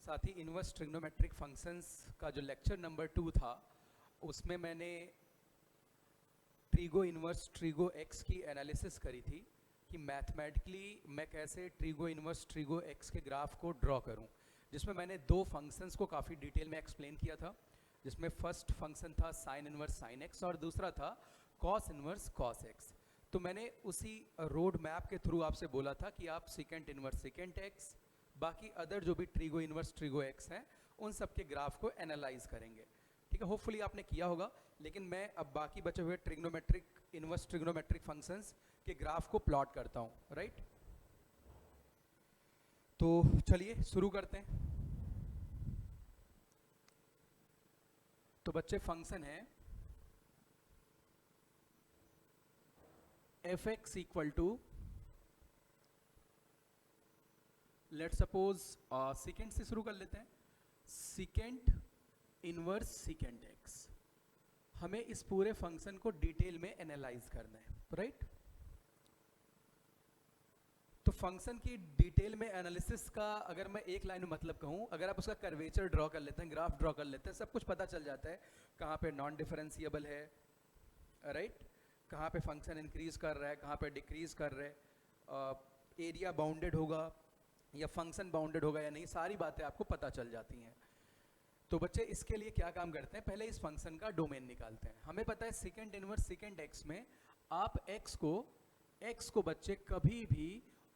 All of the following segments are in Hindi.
साथ ही इन्वर्स ट्रिग्नोमेट्रिक फंक्शंस का जो लेक्चर नंबर 2 था उसमें मैंने ट्रिगो इन्वर्स ट्रिगो एक्स की एनालिसिस करी थी कि मैथमेटिकली मैं कैसे ट्रिगो इन्वर्स ट्रिगो एक्स के ग्राफ को ड्रॉ करूं, जिसमें मैंने दो फंक्शंस को काफ़ी डिटेल में एक्सप्लेन किया था। जिसमें फर्स्ट फंक्शन था साइन इन्वर्स साइन एक्स और दूसरा था कॉस इन्वर्स कॉस एक्स। तो मैंने उसी रोड मैप के थ्रू आपसे बोला था कि आप सेकेंड इन्वर्स सेकेंड एक्स, बाकी अदर जो भी ट्रिगो इन्वर्स ट्रिगो एक्स हैं उन सब के ग्राफ को एनालाइज करेंगे। ठीक है, होपफुली आपने किया होगा। लेकिन मैं अब बाकी बचे हुए ट्रिग्नोमेट्रिक इन्वर्स ट्रिग्नोमेट्रिक फंक्शंस के ग्राफ को प्लॉट करता हूँ, राइट। तो चलिए शुरू करते हैं। तो बच्चे फंक्शन है f x equal to, let suppose second से शुरू कर लेते हैं, सेकेंड इनवर्स सेकेंड एक्स। हमें इस पूरे फंक्शन को डिटेल में एनालाइज करना है, राइट। तो फंक्शन की डिटेल में एनालिसिस का अगर मैं एक लाइन में मतलब कहूँ, अगर आप उसका कर्वेचर ड्रॉ कर लेते हैं, ग्राफ ड्रॉ कर लेते हैं, सब कुछ पता चल जाता है कहाँ पे नॉन डिफरेंशिएबल है, राइट, कहाँ पे फंक्शन इंक्रीज कर रहा है, कहाँ पे डिक्रीज कर रहा है, एरिया बाउंडेड होगा या फंक्शन बाउंडेड होगा या नहीं, सारी बातें आपको पता चल जाती हैं। तो बच्चे इसके लिए क्या काम करते हैं, पहले इस फंक्शन का डोमेन निकालते हैं। हमें पता है सेकेंड इनवर्स सेकेंड एक्स में आप एक्स को बच्चे कभी भी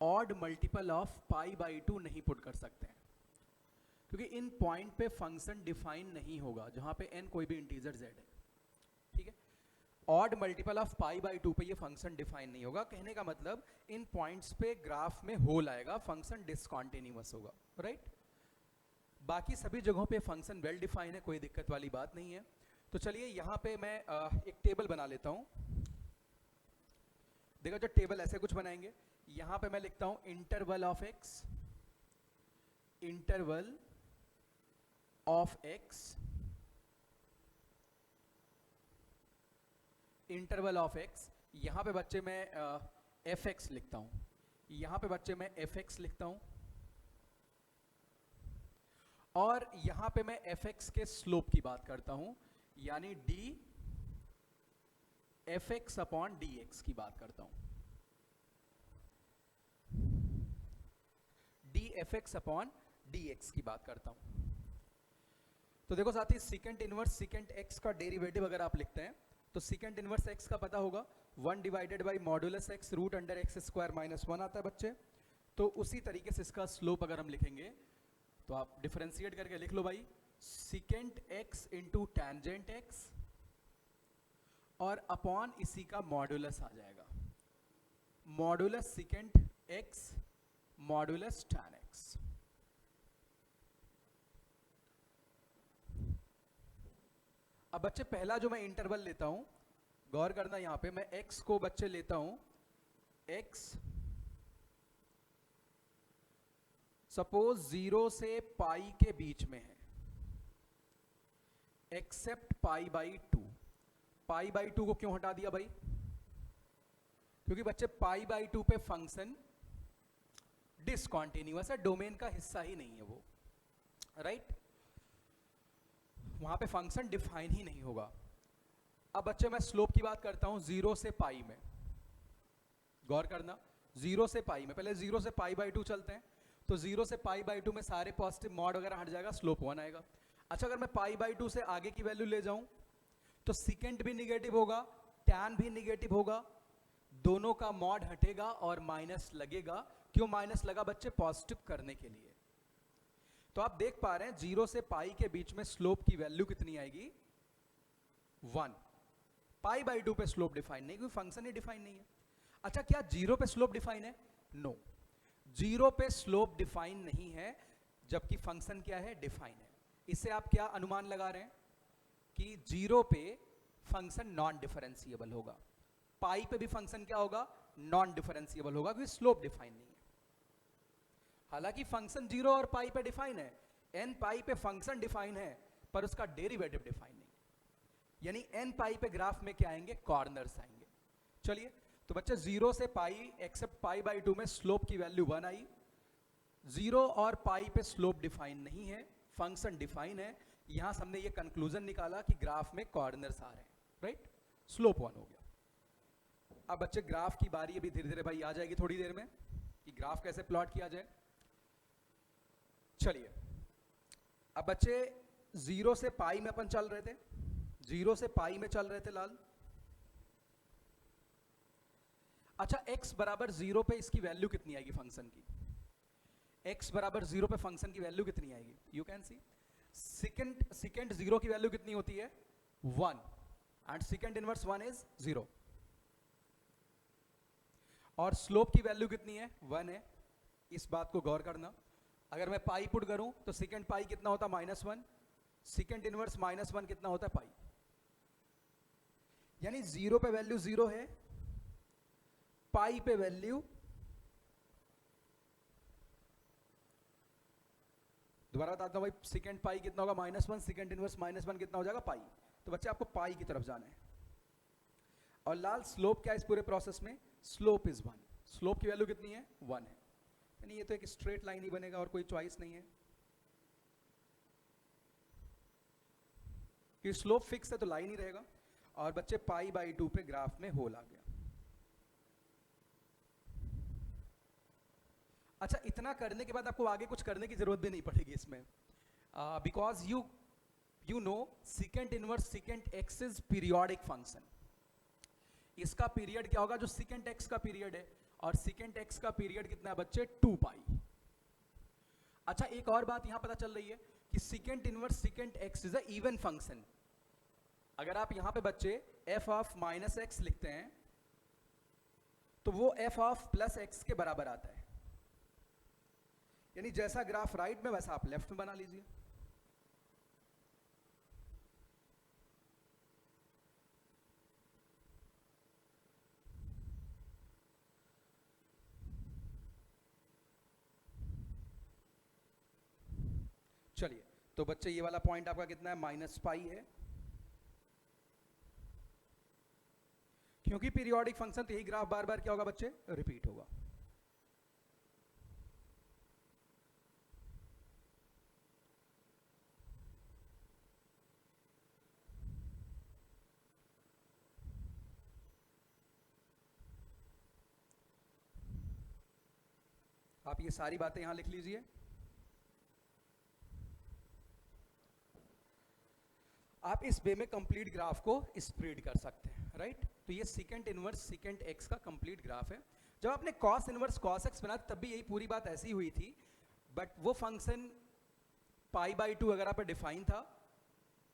odd multiple of pi by 2 नहीं पुट कर सकते हैं, क्योंकि इन पॉइंट पे फंक्शन डिफाइन नहीं होगा जहां पे n कोई भी इंटीजर z है। ठीक है, odd multiple of pi by 2 पे ये फंक्शन डिफाइन नहीं होगा। कहने का मतलब इन पॉइंट्स पे ग्राफ में होल आएगा, फंक्शन डिसकंटिन्यूअस होगा, राइट। बाकी सभी जगहों पे फंक्शन वेल डिफाइन है, कोई दिक्कत वाली बात नहीं है। तो चलिए यहाँ पे मैं एक टेबल बना लेता हूँ। देखो, जो टेबल ऐसे कुछ बनाएंगे, यहाँ पे मैं लिखता हूँ interval of x, interval of x, interval of x. यहाँ पे बच्चे मैं एफ एक्स लिखता हूँ, यहाँ पे बच्चे मैं एफ एक्स लिखता हूँ, और यहाँ पे मैं एफ एक्स के स्लोप की बात करता हूँ, यानी D F x upon D x की बात करता हूँ, D F x upon D x की बात करता हूँ। तो देखो साथी, सेकेंड इनवर्स सेकेंड एक्स का डेरिवेटिव अगर आप लिखते हैं तो सेकेंड इनवर्स एक्स का पता होगा 1 divided by modulus x root under x square minus 1 आता है बच्चे। तो उसी तरीके से इसका स्लोप अगर हम लिखेंगे तो आप डिफरेंशिएट करके लिख लो भाई, second x into tangent x और अपॉन इसी का मॉडुलस आ जाएगा, modulus second x modulus tan x। अब बच्चे पहला जो मैं इंटरवल लेता हूं, गौर करना, यहां पे मैं x को बच्चे लेता हूं, x सपोज 0 से पाई के बीच में है, except pi by 2। Pi by 2 को क्यों हटा दिया भाई, क्योंकि बच्चे पाई बाई 2 पे फंक्शन डिसकंटिन्यूअस है, डोमेन का हिस्सा ही नहीं है वो, राइट। वहां पे फंक्शन डिफाइन ही नहीं होगा। अब बच्चे मैं स्लोप की बात करता हूं 0 से पाई में, गौर करना, 0 से पाई में, पहले 0 से पाई बाई 2 चलते हैं। तो 0 से पाई बाई 2 में सारे पॉजिटिव मॉड वगैरह हट जाएगा, स्लोप 1 आएगा। अच्छा, अगर मैं पाई बाई 2 से आगे की वैल्यू ले जाऊं तो सेकेंड भी निगेटिव होगा, टैन भी निगेटिव होगा, दोनों का मॉड हटेगा और माइनस लगेगा। क्यों माइनस लगा बच्चे, पॉजिटिव करने के लिए। तो आप देख पा रहे हैं 0 से पाई के बीच में स्लोप की वैल्यू कितनी आएगी, 1। पाई बाई 2 पे स्लोप डिफाइन नहीं, क्योंकि फंक्शन ही डिफाइन नहीं है। अच्छा, क्या 0 पे स्लोप डिफाइन है, नो, 0 पे स्लोप डिफाइन नहीं है, जबकि फंक्शन क्या है, डिफाइन है। इससे आप क्या अनुमान लगा रहे हैं कि 0 पे फंक्शन नॉन डिफरेंशिएबल होगा, पाई पे भी फंक्शन क्या होगा, नॉन डिफरेंशिएबल होगा, क्योंकि स्लोप डिफाइन नहीं है। हालांकि फंक्शन 0 और पाई पे डिफाइन है, n पाई पे फंक्शन डिफाइन है, पर उसका डेरिवेटिव डिफाइन नहीं, यानी n पाई पे ग्राफ में क्या आएंगे, कॉर्नर्स आएंगे। चलिए, तो बच्चे 0 से पाई एक्सेप्ट पाई बाई 2 में स्लोप की वैल्यू 1 आई, जीरो और पाई पे स्लोप डिफाइन नहीं है, फंक्शन डिफाइन है। यहां से हमने ये कंक्लूजन निकाला कि ग्राफ में कॉर्नर्स आ रहे हैं, राइट। स्लोप 1 हो गया। अब बच्चे ग्राफ की बारी अभी धीरे धीरे भाई आ जाएगी थोड़ी देर में कि ग्राफ कैसे प्लॉट किया जाए। चलिए अब बच्चे जीरो से पाई में अपन चल रहे थे, जीरो से पाई में चल रहे थे लाल। अच्छा x बराबर जीरो पे इसकी वैल्यू कितनी आएगी फंक्शन की? x बराबर जीरो पे फंक्शन की वैल्यू कितनी आएगी? You can see second zero की वैल्यू कितनी होती है? 1 एंड सेकेंड इनवर्स 1 इज 0 और स्लोप की वैल्यू कितनी है? 1 है। इस बात को गौर करना, अगर मैं पाई पुट करूं तो सेकेंड पाई कितना होता है? -1। सेकेंड इनवर्स -1 कितना होता है? पाई। यानी जीरो पे वैल्यू 0 है, पाई पे वैल्यू, दोबारा बताता हूं भाई, सेकेंड पाई कितना होगा? -1, सेकेंड इनवर्स -1 कितना हो जाएगा? पाई। तो बच्चे आपको पाई की तरफ जाना है। और लाल स्लोप क्या है इस पूरे प्रोसेस में? Slope is 1। स्लोप की वैल्यू कितनी है? 1 है। यानी ये तो एक स्ट्रेट लाइन ही बनेगा और कोई चॉइस नहीं है, कि स्लोप फिक्स है तो लाइन ही रहेगा। और बच्चे π/2 पे ग्राफ में होल आ गया। अच्छा, इतना करने के बाद आपको आगे कुछ करने की जरूरत भी नहीं पड़ेगी इसमें, because you know second inverse second x is periodic function. इसका पीरियड क्या होगा? जो सेकेंड एक्स का पीरियड है, और सेकेंड एक्स का पीरियड कितना है बच्चे? 2π। अच्छा, एक और बात यहां पता चल रही है कि second inverse second x is a even function. अगर आप यहां पे बच्चे f ऑफ -x लिखते हैं तो वो f ऑफ +x के बराबर आता है। यानी जैसा ग्राफ राइट में वैसा आप लेफ्ट में बना लीजिए। चलिए, तो बच्चे ये वाला पॉइंट आपका कितना है? -π है। क्योंकि पीरियोडिक फंक्शन तो यही ग्राफ बार बार क्या होगा बच्चे? रिपीट होगा। आप ये सारी बातें यहां लिख लीजिए। आप इस वे में कंप्लीट ग्राफ को स्प्रेड कर सकते हैं, राइट। तो ये सेकेंड इनवर्स सेकेंड एक्स का कंप्लीट ग्राफ है। जब आपने कॉस इनवर्स कॉस एक्स बनाया तब भी यही पूरी बात ऐसी हुई थी, बट वो फंक्शन π/2 अगर आप पे डिफाइन था,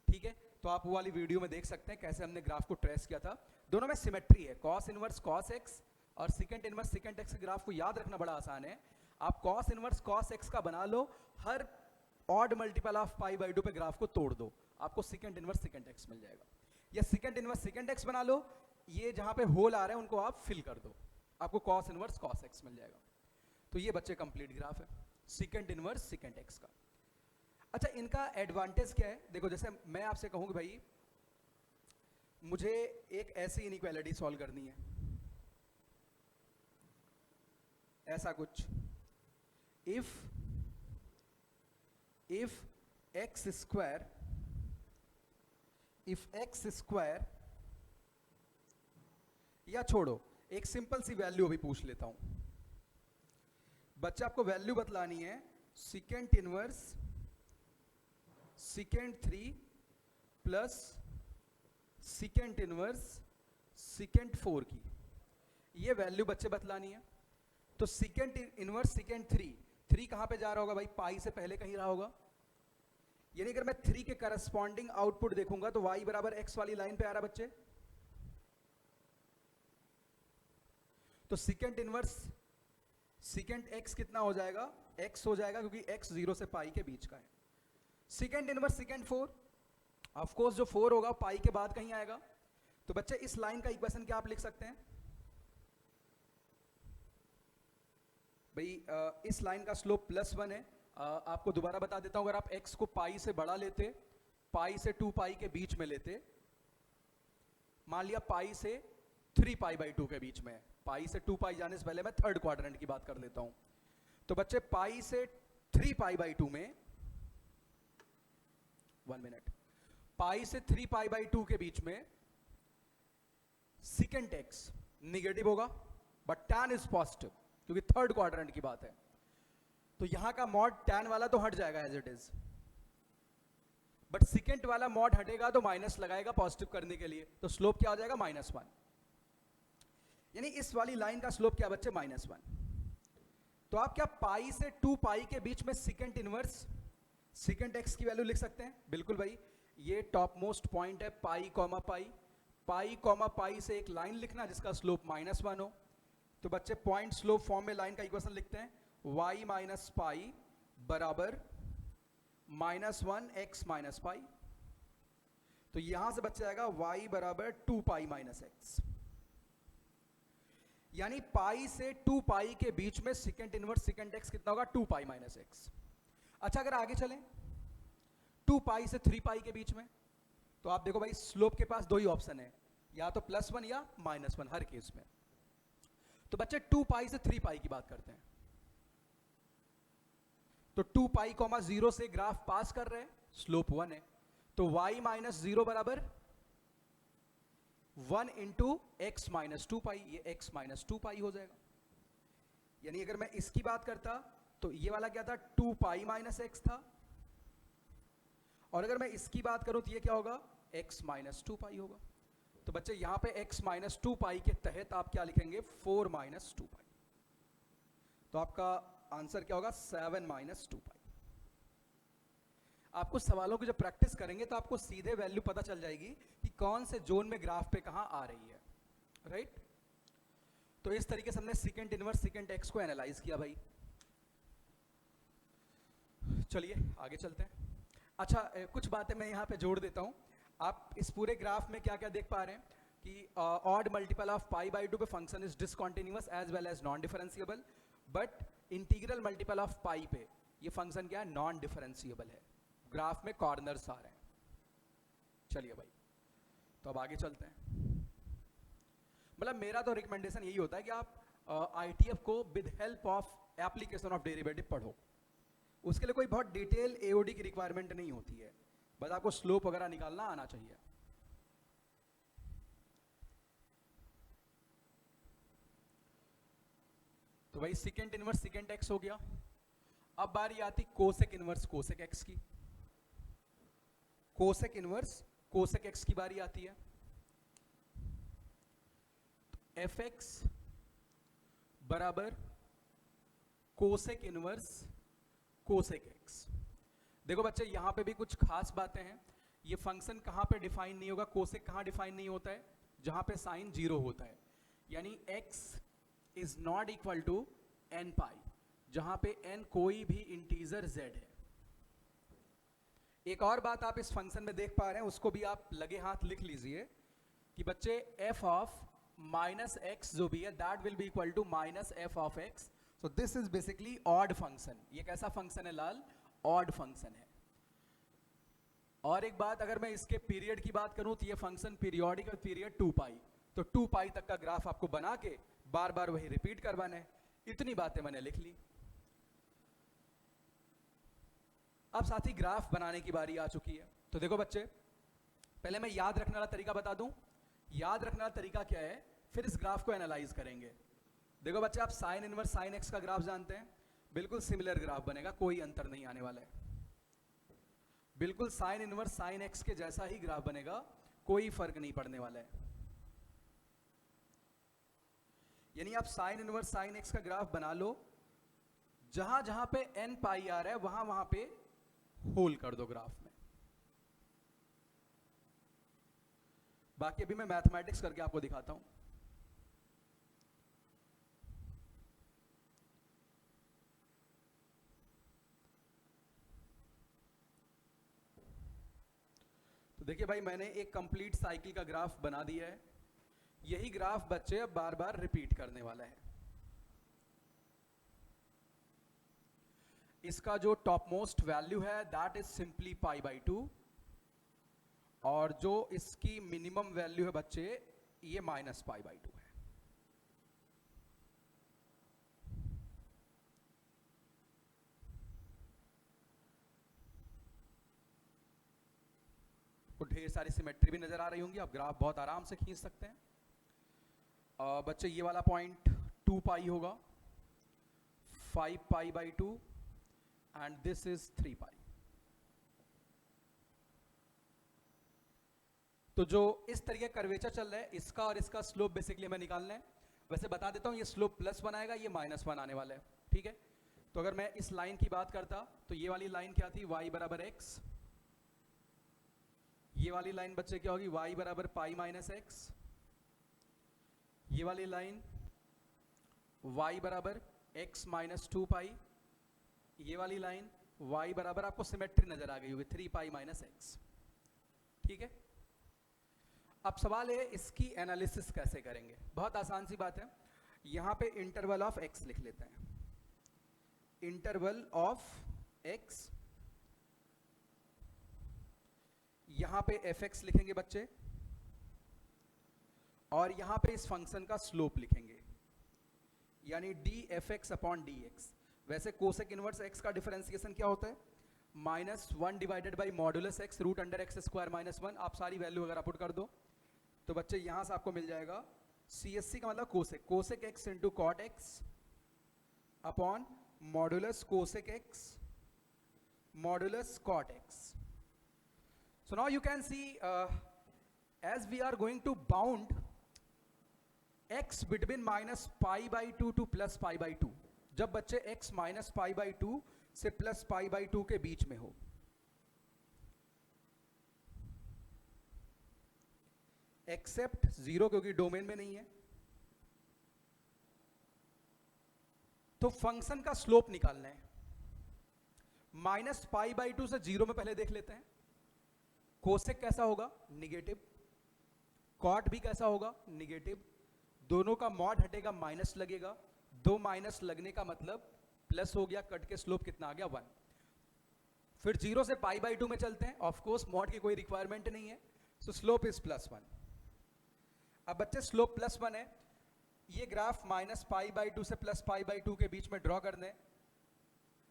ठीक है। तो आप वो वाली वीडियो में देख सकते हैं कैसे हमने ग्राफ को ट्रेस किया था। दोनों में सिमेट्री है, कॉस इनवर्स कॉस एक्स और सेकेंड इनवर्स सेकेंड एक्स के ग्राफ को याद रखना बड़ा आसान है। आप कॉस इनवर्स कॉस एक्स का बना लो, हर ऑड मल्टीपल ऑफ π/2 पे ग्राफ को तोड़ दो, आपको सेकेंड इनवर्स सेकेंड एक्स मिल जाएगा। या सेकेंड इनवर्स सेकेंड एक्स बना लो, ये जहां पे होल आ रहे हैं उनको आप फिल कर दो, आपको कॉस इनवर्स कॉस एक्स मिल जाएगा। तो ये बच्चे कंप्लीट ग्राफ है सेकेंड इनवर्स सेकेंड एक्स का। अच्छा, इनका एडवांटेज क्या है? देखो, जैसे मैं आपसे कहूँ कि भाई मुझे एक ऐसी इनइक्वालिटी सॉल्व करनी है, ऐसा कुछ, if x स्क्वायर, या छोड़ो, एक सिंपल सी वैल्यू अभी पूछ लेता हूं। बच्चा आपको वैल्यू बतलानी है second inverse second 3 plus second inverse second 4 की, ये वैल्यू बच्चे बतलानी है। तो सेकेंड इनवर्स सेकेंड 3 कहां पे जा रहा होगा भाई? पाई से पहले कहीं रहा होगा। यानी अगर मैं 3 के करस्पॉन्डिंग आउटपुट देखूंगा तो y बराबर x वाली लाइन पे आ रहा बच्चे। तो सेकेंड इनवर्स सेकेंड x कितना हो जाएगा? x हो जाएगा, क्योंकि x 0 से पाई के बीच का है। Second inverse second 4, of course जो 4 होगा पाई के बाद कहीं आएगा। तो बच्चे इस लाइन का इक्वेशन क्या आप लिख सकते हैं भाई? इस लाइन का स्लोप +1 है। आपको दोबारा बता देता हूं, अगर आप x को पाई से बड़ा लेते, पाई से 2 पाई के बीच में लेते, मान लिया पाई से 3π/2 के बीच में, पाई से 2 पाई जाने से पहले मैं थर्ड क्वाड्रेंट की बात कर लेता हूं। तो बच्चे पाई से 3 पाई बाई 2 में 1 मिनट, पाई से 3 पाई बाई 2 के बीच में सेकेंड एक्स निगेटिव होगा बट tan इज पॉजिटिव, क्योंकि थर्ड क्वाड्रेंट की बात है। तो यहां का मॉड tan वाला तो हट जाएगा as it is, but second वाला मॉड हटेगा तो माइनस लगाएगा पॉजिटिव करने के लिए, तो स्लोप क्या हो जाएगा -1। यानी इस वाली लाइन का स्लोप क्या बच्चे -1। तो आप क्या पाई से 2 पाई के बीच में सेकेंड इनवर्स सेकेंड एक्स की वैल्यू लिख सकते हैं? बिल्कुल भाई, ये टॉप मोस्ट पॉइंट है पाई कॉमा पाई, पाई कॉमा पाई से एक लाइन लिखना जिसका स्लोप -1 हो। तो बच्चे पॉइंट स्लोप फॉर्म में लाइन का इक्वेशन लिखते हैं, y माइनस पाई बराबर -1 x माइनस पाई। तो यहां से बच जाएगा y बराबर 2 पाई माइनस एक्स, यानी पाई से 2 पाई के बीच में सेकेंड इनवर्स सेकेंड एक्स कितना होगा? 2 पाई माइनस एक्स। अच्छा अगर आगे चलें 2 पाई से 3 पाई के बीच में, तो आप देखो भाई स्लोप के पास दो ही ऑप्शन है, या तो +1 या -1 हर केस में। तो बच्चे 2 पाई से 3 पाई की बात करते हैं, तो 2 पाई कॉमा 0 से ग्राफ पास कर रहे हैं, स्लोप 1 है, तो y माइनस 0 बराबर 1 इंटू एक्स माइनस 2 पाई, ये x माइनस 2 पाई हो जाएगा। यानी अगर मैं इसकी बात करता तो ये वाला क्या था? 2 पाई माइनस एक्स था, और अगर मैं इसकी बात करूं तो ये क्या होगा? x माइनस 2 पाई होगा। तो बच्चे यहां पे x माइनस 2 पाई के तहत आप क्या लिखेंगे? 4 माइनस 2 पाई। तो आपका आंसर क्या होगा? 7 माइनस 2 पाई। आपको सवालों की जब प्रैक्टिस करेंगे तो आपको सीधे वैल्यू पता चल जाएगी कि कौन से जोन में ग्राफ पे कहां आ रही है, राइट? तो इस तरीके से हमने सेकेंड इनवर्स सेकेंड एक्स को एनालाइज किया भाई। चलिए आगे चलते हैं। अच्छा कुछ बातें मैं यहाँ पे जोड़ देता हूँ। आप इस पूरे ग्राफ में क्या क्या देख पा रहे हैं कि odd multiple of pi by 2 पे function is discontinuous as well as non differentiable, but integral multiple of pi पे ये फंक्शन क्या है? नॉन डिफरेंशिएबल है। ग्राफ में कॉर्नर्स आ रहे हैं। चलिए भाई, तो अब आगे चलते हैं। मतलब मेरा तो रिकमेंडेशन यही होता है कि आप आईटीएफ को with help of application of derivative पढ़ो। उसके लिए कोई बहुत डिटेल एओडी की रिक्वायरमेंट नहीं होती है, बस आपको स्लोप वगैरह निकालना आना चाहिए। तो भाई सेकेंड इनवर्स सेकेंड एक्स हो गया। अब बारी आती कोसेक इनवर्स कोसेक एक्स की। कोसेक इनवर्स कोसेक एक्स की बारी आती है। एफ एक्स बराबर कोसेक इनवर्स कोसेक एक्स। देखो बच्चे यहां पे भी कुछ खास बातें हैं। ये फंक्शन कहां पे डिफाइन नहीं होगा? कोसेक कहां डिफाइन नहीं होता है? जहां पे साइन 0 होता है, यानी x is not equal to n pi, जहां पे n कोई भी इंटीजर z है। एक और बात आप इस फंक्शन में देख पा रहे हैं, उसको भी आप लगे हाथ लिख लीजिए कि बच्चे f ऑफ माइनस एक्स जो भी है that will be equal to minus f of x. So this is basically odd function. ये कैसा फंक्शन है लाल? ऑड फंक्शन है। और एक बात, अगर मैं इसके पीरियड की बात करूं तो ये फंक्शन पीरियोडिक पीरियड 2 पाई, तो 2 पाई तक का ग्राफ आपको बना के बार बार वही रिपीट करवाना है। इतनी बातें मैंने लिख ली। अब साथ ही ग्राफ बनाने की बारी आ चुकी है। तो देखो बच्चे, पहले मैं याद रखने वाला तरीका बता दूं। याद रखने वाला तरीका क्या है, फिर इस ग्राफ को एनालाइज करेंगे। देखो बच्चे, आप साइन इनवर्स साइन एक्स का ग्राफ जानते हैं, बिल्कुल सिमिलर ग्राफ बनेगा, कोई अंतर नहीं आने वाला है। बिल्कुल साइन इनवर्स साइन एक्स के जैसा ही ग्राफ बनेगा, कोई फर्क नहीं पड़ने वाला है। यानी आप साइन इनवर्स साइन एक्स का ग्राफ बना लो, जहां जहां पे n पाई आ रहा है वहां वहां पे होल कर दो ग्राफ में। बाकी अभी मैं मैथमेटिक्स करके आपको दिखाता हूं। तो देखिए भाई, मैंने एक कंप्लीट साइकिल का ग्राफ बना दिया है। यही ग्राफ बच्चे अब बार बार रिपीट करने वाला है। इसका जो टॉप मोस्ट वैल्यू है that is simply pi by 2, और जो इसकी मिनिमम वैल्यू है बच्चे ये माइनस पाई बाई 2 है। वो ढेर सारी सिमेट्री भी नजर आ रही होंगी, आप ग्राफ बहुत आराम से खींच सकते हैं। बच्चे ये वाला पॉइंट 2 पाई होगा, 5 पाई बाई 2 एंड दिस इज 3 पाई। तो जो इस तरीके कर्वेचर चल रहा है, इसका और इसका स्लोप बेसिकली हमें निकालना है। वैसे बता देता हूँ, ये स्लोप +1 आएगा, ये -1 आने वाला है, ठीक है। तो अगर मैं इस लाइन की बात करता तो ये वाली लाइन क्या थी, y बराबर x। ये वाली लाइन बच्चे क्या होगी, y बराबर पाई माइनस x। ये वाली लाइन y बराबर x माइनस 2 पाई। ये वाली लाइन y बराबर, आपको सिमेट्री नजर आ गई होगी, 3 पाई माइनस x, ठीक है। अब सवाल है इसकी एनालिसिस कैसे करेंगे। बहुत आसान सी बात है, यहां पे इंटरवल ऑफ x लिख लेते हैं। इंटरवल ऑफ x, यहां पे fx लिखेंगे बच्चे, और यहां पे इस फंक्शन का स्लोप लिखेंगे, यानी dfx अपॉन dx। वैसे कोसेक इनवर्स x का डिफरेंशिएशन क्या होता है, -1 divided by modulus x root under x square -1। आप सारी वैल्यू अगर पुट कर दो तो बच्चे यहां से आपको मिल जाएगा CSC का मतलब cosec, cosec x into cot x upon modulus cosec x modulus cot x। So now you can see as we are going to bound x between -π/2 to +π/2, जब बच्चे x -π/2 से +π/2 के बीच में हो, एक्सेप्ट 0 क्योंकि डोमेन में नहीं है, तो फंक्शन का स्लोप निकालना है। -π/2 से 0 में पहले देख लेते हैं। कोसेक कैसा होगा, निगेटिव। कॉट भी कैसा होगा, निगेटिव। दोनों का मॉड हटेगा, माइनस लगेगा। 2 माइनस लगने का मतलब प्लस हो गया, कट के स्लोप कितना आ गया, 1। फिर 0 से π/2 में चलते हैं। ऑफ कोर्स मॉड की कोई रिक्वायरमेंट नहीं है, सो स्लोप इज +1। अब बच्चे स्लोप +1 है, ये ग्राफ -π/2 से +π/2 के बीच में ड्रॉ कर दें।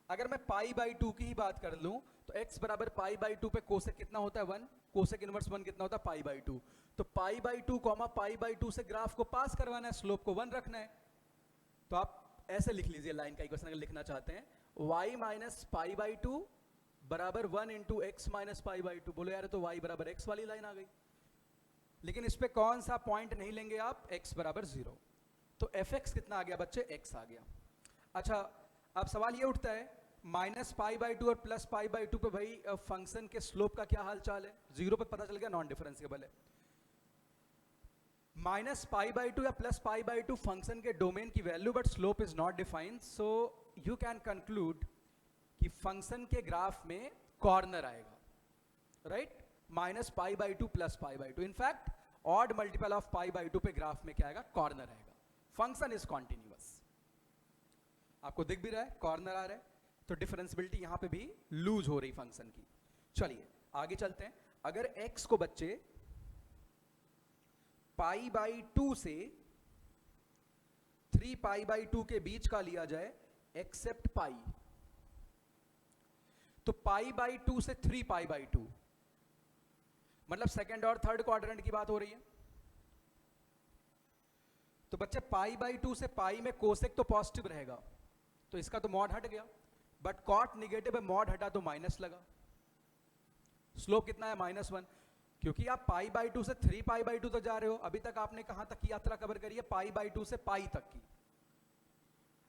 अगर मैं π/2 की ही बात कर लूं तो x बराबर π/2 पे कोसेक कितना होता है, 1। कोसेक इनवर्स 1 कितना होता है, π/2। तो π/2 π/2 से ग्राफ को पास करवाना है, स्लोप को 1 रखना है। तो आप ऐसे लिख लीजिए लाइन का इक्वेशन अगर लिखना चाहते हैं, y माइनस π/2 बराबर 1 इंटू x माइनस π/2। बोलो यार तो y बराबर x वाली लाइन आ गई, लेकिन इस पे कौन सा पॉइंट नहीं लेंगे आप, x बराबर 0। तो fx कितना आ गया बच्चे, x आ गया। अच्छा, अब सवाल ये उठता है -π/2 और +π/2 पे भाई फंक्शन के स्लोप का क्या हाल चाल है। 0 पे पता चल गया नॉन डिफरेंशिएबल है। -π/2 या +π/2 फंक्शन के डोमेन की value, but slope is not defined. So you can conclude कि फंक्शन के ग्राफ में कॉर्नर आएगा, right, -π/2 +π/2। In fact odd multiple of π/2 पे ग्राफ में क्या आएगा, कॉर्नर आएगा। फंक्शन इज कॉन्टिन्यूअस, आपको दिख भी रहा है कॉर्नर आ रहा है, तो डिफरेंशिएबिलिटी यहां पे भी लूज हो रही फंक्शन की। चलिए आगे चलते हैं। अगर x को बच्चे π/2 से 3π/2 के बीच का लिया जाए, एक्सेप्ट पाई, तो π/2 से 3π/2 मतलब सेकेंड और थर्ड क्वाड्रेंट की बात हो रही है। तो बच्चे π/2 से पाई में कोसेक तो पॉजिटिव रहेगा, तो इसका तो मॉड हट गया, बट कॉट निगेटिव है, मॉड हटा तो माइनस लगा। स्लोप कितना है, -1, क्योंकि आप π/2 से 3π/2 तक जा रहे हो। अभी तक आपने कहां तक की यात्रा कवर करी है, π/2 से पाई तक की।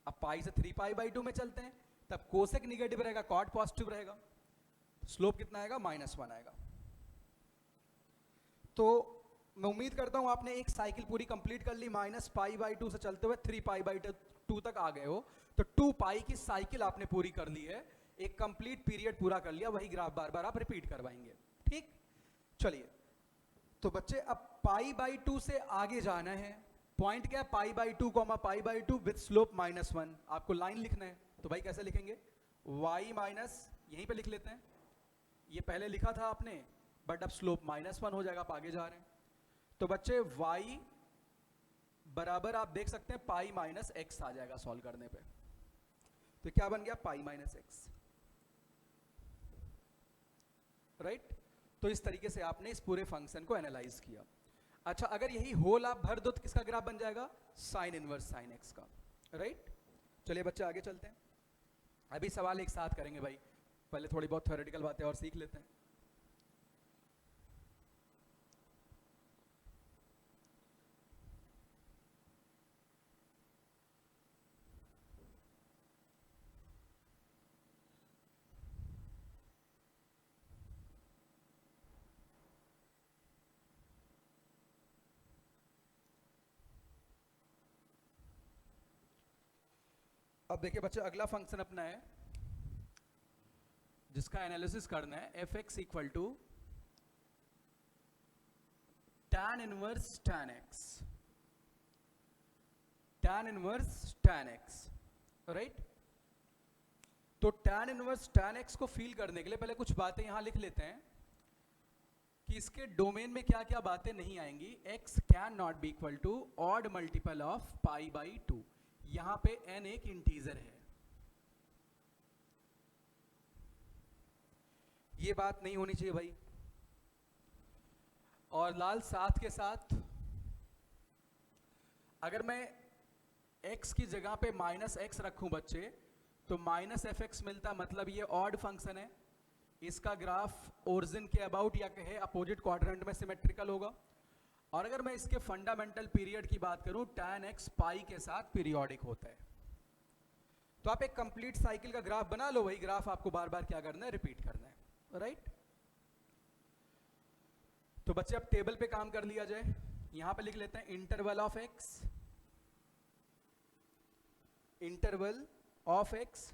अब पाई से 3π/2 में चलते हैं, तब कोसेक निगेटिव रहेगा, कॉट पॉजिटिव रहेगा, स्लोप कितना आएगा, -1 आएगा। तो मैं उम्मीद करता हूं आपने एक साइकिल पूरी कंप्लीट कर ली, -π/2 से चलते हुए 3π/2 तक आ गए हो। तो 2 पाई की साइकिल आपने पूरी कर ली है, एक कंप्लीट पीरियड पूरा कर लिया। वही ग्राफ बार बार आप रिपीट करवाएंगे, ठीक। चलिए, तो बच्चे अब π/2 से आगे जाना है। पॉइंट क्या है, π/2 π/2 विद स्लोप -1। आपको लाइन लिखना है, तो भाई कैसे लिखेंगे, y माइनस, यहीं पे लिख लेते हैं, ये पहले लिखा था आपने, बट अब स्लोप -1 हो जाएगा, आप आगे जा रहे हैं। तो बच्चे y बराबर आप देख सकते हैं पाई माइनस x आ जाएगा सॉल्व करने पे। तो क्या बन गया, पाई माइनस x, राइट। तो इस तरीके से आपने इस पूरे फंक्शन को एनालाइज किया। अच्छा, अगर यही होल आप भर दो तो किसका ग्राफ बन जाएगा? साइन इनवर्स साइन एक्स का, राइट। चलिए बच्चे आगे चलते हैं। अभी सवाल एक साथ करेंगे भाई, पहले थोड़ी बहुत थ्योरेटिकल बातें और सीख लेते हैं। अब देखिए बच्चे, अगला फंक्शन अपना है जिसका एनालिसिस करना है, f x equal to tan inverse tan x, tan inverse tan x, right. तो tan इनवर्स tan x को फील करने के लिए पहले कुछ बातें यहां लिख लेते हैं कि इसके डोमेन में क्या क्या बातें नहीं आएंगी। x can not be equal to odd multiple of pi by 2। यहां पे n एक इंटीजर है, ये बात नहीं होनी चाहिए भाई। और लाल साथ के साथ अगर मैं x की जगह पे माइनस एक्स रखूं बच्चे, तो माइनस एफ एक्स मिलता, मतलब ये ऑड फंक्शन है। इसका ग्राफ ओरिजिन के अबाउट या कहे अपोजिट क्वाड्रेंट में सिमेट्रिकल होगा। और अगर मैं इसके फंडामेंटल पीरियड की बात करूं, tan x पाई के साथ पीरियोडिक होता है। तो आप एक कंप्लीट साइकिल का ग्राफ बना लो, वही ग्राफ आपको बार बार क्या करना है? रिपीट करना है, राइट। तो बच्चे अब टेबल पे काम कर लिया जाए। यहां पे लिख लेते हैं interval of x, interval of x,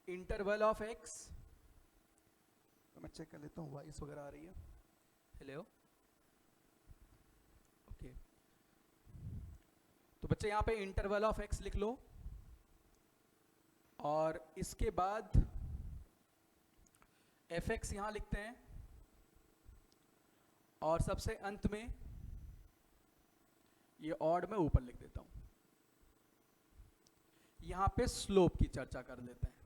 interval of x। तो मैं चेक कर लेता हूँ वॉइस वगैरह आ रही है। Hello, okay. तो बच्चे यहां पे इंटरवल ऑफ x लिख लो, और इसके बाद एफ एक्स यहां लिखते हैं, और सबसे अंत में ये ऑड में ऊपर लिख देता हूं। यहां पे स्लोप की चर्चा कर लेते हैं।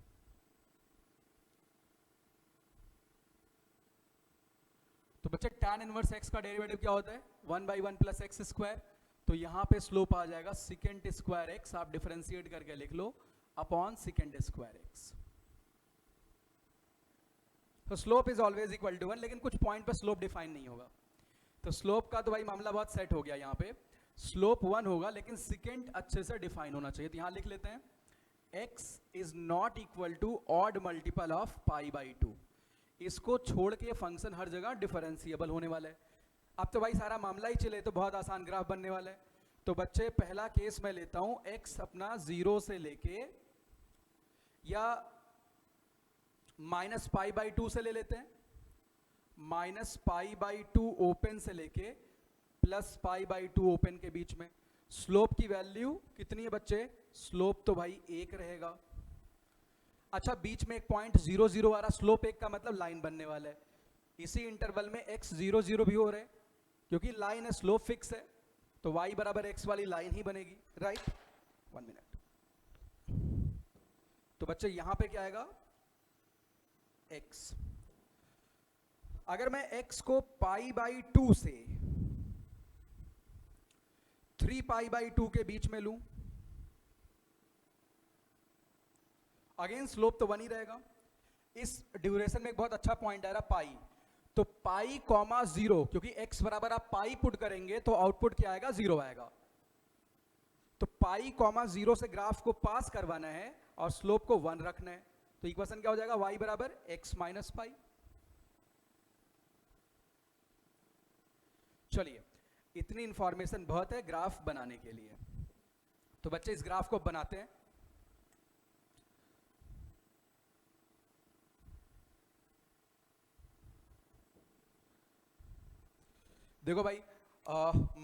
तो बच्चे tan इनवर्स x का डेरिवेटिव क्या होता है? 1/1 प्लस एक्स स्क्वायर। तो यहां पे स्लोप आ जाएगा सिकेंड स्क्वायर एक्स, आप डिफरेंशिएट करके लिख लो, अपॉन सिकेंड स्क्वायर एक्स। तो slope is always equal to 1, लेकिन कुछ पॉइंट पर स्लोप डिफाइन नहीं होगा। तो स्लोप का तो भाई मामला बहुत सेट हो गया। यहाँ पे स्लोप 1 होगा, लेकिन सेकेंड अच्छे से डिफाइन होना चाहिए। तो यहाँ लिख लेते हैं x is not equal to odd multiple of pi by 2। इसको छोड़ के फंक्शन हर जगह डिफरेंशिएबल होने वाला है। अब तो भाई सारा मामला ही चले तो बहुत आसान ग्राफ बनने वाला है। तो बच्चे पहला केस मैं लेता हूं, x अपना 0 से लेके या माइनस पाई बाई 2 से ले लेते हैं, माइनस पाई बाई 2 ओपन से लेके प्लस पाई बाई 2 ओपन के बीच में। स्लोप की वैल्यू कितनी है बच्चे? स्लोप तो भाई 1 रहेगा। अच्छा, बीच में एक पॉइंट 0 0 आ रहा, स्लोप 1 का मतलब लाइन बनने वाला है। इसी इंटरवल में x 0 0 भी हो रहे, क्योंकि लाइन है, स्लोप फिक्स है, तो y बराबर x वाली लाइन ही बनेगी, राइट। 1 मिनट। तो बच्चे यहां पे क्या आएगा? x। अगर मैं x को पाई बाई 2 से 3 पाई बाई 2 के बीच में लूं, अगेन स्लोप तो 1 ही रहेगा। इस ड्यूरेशन में एक बहुत अच्छा पॉइंट आ रहा, पाई। तो पाई कॉमा 0, क्योंकि x बराबर आप पाई पुट करेंगे तो आउटपुट क्या आएगा? 0 आएगा। तो पाई कॉमा 0 से ग्राफ को पास करवाना है और स्लोप को 1 रखना है। तो इक्वेशन क्या हो जाएगा? y बराबर x माइनस पाई। चलिए, इतनी इंफॉर्मेशन बहुत है ग्राफ बनाने के लिए। तो बच्चे इस ग्राफ को बनाते हैं। देखो भाई,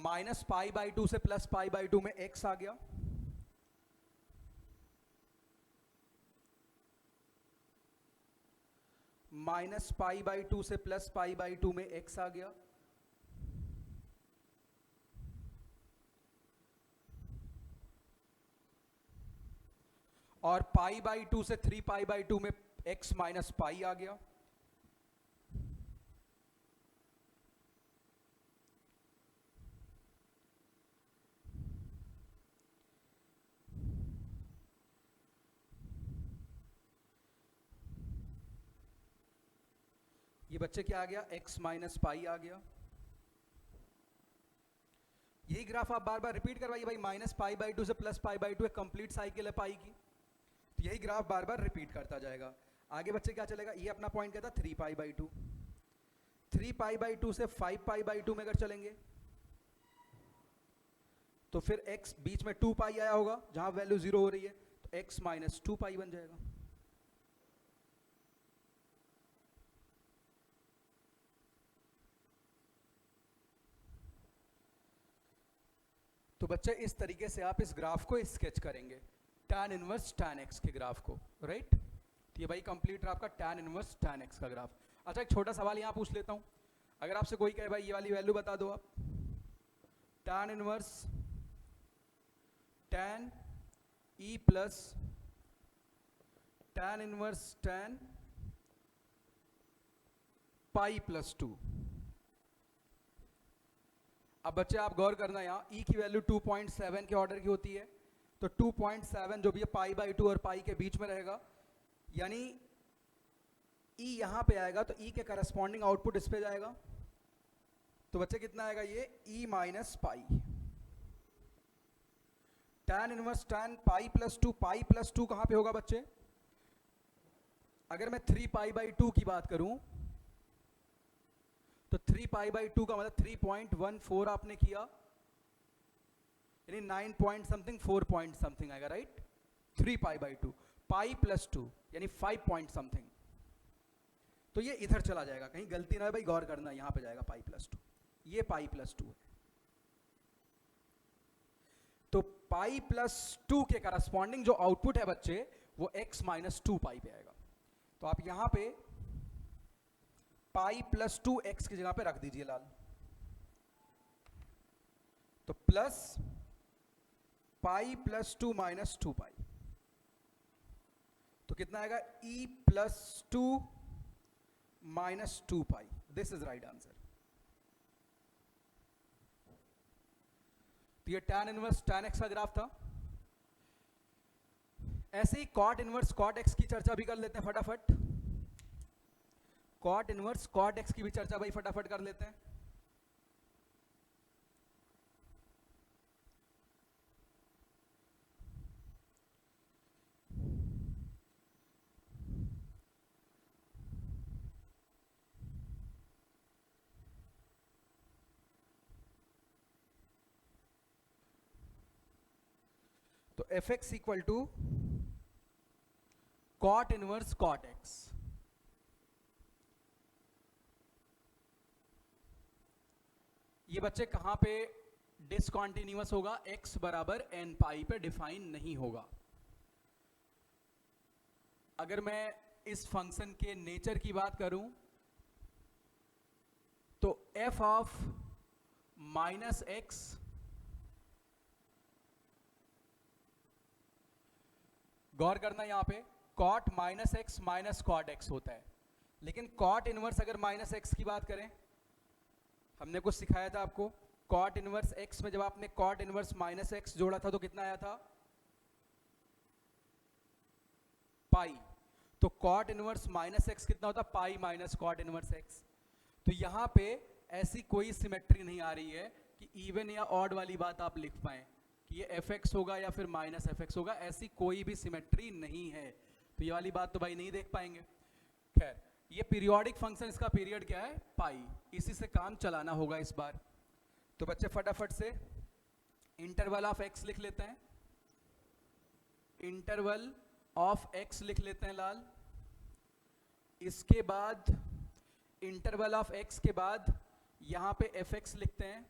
माइनस पाई बाई 2 से प्लस पाई बाई 2 में x आ गया, माइनस पाई बाई 2 से प्लस पाई बाई 2 में x आ गया, और पाई बाई 2 से 3 पाई बाई 2 में x माइनस पाई आ गया, ये बच्चे क्या आ गया, x माइनस पाई आ गया। यही ग्राफ आप बार बार रिपीट करवाइए भाई, माइनस पाई बाई टू से प्लस पाई बाई टू एक कंप्लीट साइकिल है पाई की, तो यही ग्राफ बार बार रिपीट करता जाएगा। आगे बच्चे क्या चलेगा, ये अपना पॉइंट कहता 3 pi by two, 3 pi by two से 5 पाई बाई टू में अगर चलेंगे तो फिर x बीच में 2 पाई आया होगा जहां वैल्यू 0 हो रही है, तो x माइनस 2 पाई बन जाएगा। तो बच्चे इस तरीके से आप इस ग्राफ को स्केच करेंगे, tan इनवर्स tan x के ग्राफ को, राइट। तो ये भाई कंप्लीट आपका tan इनवर्स tan x का ग्राफ। अच्छा एक छोटा सवाल यहाँ पूछ लेता हूँ, अगर आपसे कोई कहे भाई ये वाली वैल्यू बता दो आप, tan inverse tan e plus tan inverse tan pi plus 2। अब बच्चे आप गौर करना, यहाँ e की वैल्यू 2.7 के ऑर्डर की होती है, तो 2.7 जो भी है पाई बाई 2 और पाई के बीच में रहेगा, यानी e यहाँ पे आएगा तो e के करस्पॉन्डिंग आउटपुट इस पे जाएगा, तो बच्चे कितना आएगा ये e minus pi. tan inverse tan pi plus 2, pi plus 2 कहाँ पे होगा बच्चे, अगर मैं 3 पाई बाई 2 की बात करूं तो 3 पाई बाई 2 का मतलब 3.14 आपने किया, यानी 9 पॉइंट समथिंग 4 पॉइंट समथिंग आएगा, right. 3 pi by 2 pi plus 2 यानी 5 पॉइंट समथिंग, तो ये इधर चला जाएगा, कहीं गलती ना है भाई, गौर करना, यहां पे जाएगा पाई प्लस 2, ये पाई प्लस 2 है, तो पाई प्लस 2 के करस्पॉन्डिंग जो आउटपुट है बच्चे वो x माइनस 2 पाई पे आएगा, तो आप यहां पे पाई प्लस 2 x की जगह पे रख दीजिए लाल, तो प्लस पाई प्लस 2 माइनस 2 पाई, तो कितना आएगा e plus 2 minus 2 pi, this is right answer. तो ये tan इनवर्स tan x का ग्राफ था। ऐसे ही cot इनवर्स cot x की चर्चा भी कर लेते हैं फटाफट, cot इनवर्स cot x की भी चर्चा भाई फटाफट कर लेते हैं। तो fx equal to cot inverse cot x, ये बच्चे कहां पे डिसकंटिन्यूअस होगा, x बराबर n पाई पे डिफाइन नहीं होगा। अगर मैं इस फंक्शन के नेचर की बात करूं तो f ऑफ माइनस एक्स गौर करना, यहां पे cot minus x minus cot x होता है, लेकिन cot इनवर्स अगर माइनस एक्स की बात करें, हमने कुछ सिखाया था आपको, cot इनवर्स x में जब आपने cot इनवर्स माइनस एक्स जोड़ा था तो कितना आया था, पाई, तो cot इनवर्स माइनस एक्स कितना होता, pi minus cot inverse x। तो यहां पे ऐसी कोई सिमेट्री नहीं आ रही है कि इवन या ऑड वाली बात आप लिख पाए कि ये fx होगा या फिर माइनस fx होगा, ऐसी कोई भी सिमेट्री नहीं है, तो ये वाली बात तो भाई नहीं देख पाएंगे। खैर, ये पीरियोडिक फंक्शन, इसका पीरियड क्या है, पाई, इसी से काम चलाना होगा इस बार। तो बच्चे फटाफट से इंटरवल ऑफ x लिख लेते हैं, इंटरवल ऑफ x लिख लेते हैं लाल, इसके बाद इंटरवल ऑफ x के बाद यहां पे fx लिखते हैं,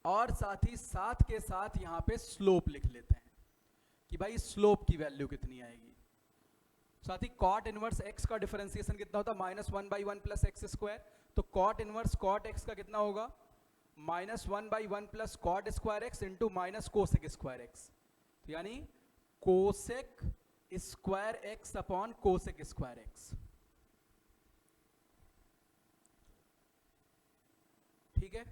और साथ ही साथ के साथ यहां पे स्लोप लिख लेते हैं कि भाई स्लोप की वैल्यू कितनी आएगी। साथ ही cot इनवर्स x का डिफरेंशिएशन कितना होता है, -1/1 प्लस एक्स स्क्वायर, तो cot इनवर्स cot x का कितना होगा, -1/1 plus cot square x into minus cosec square x, तो यानी cosec square x upon cosec square x. ठीक है,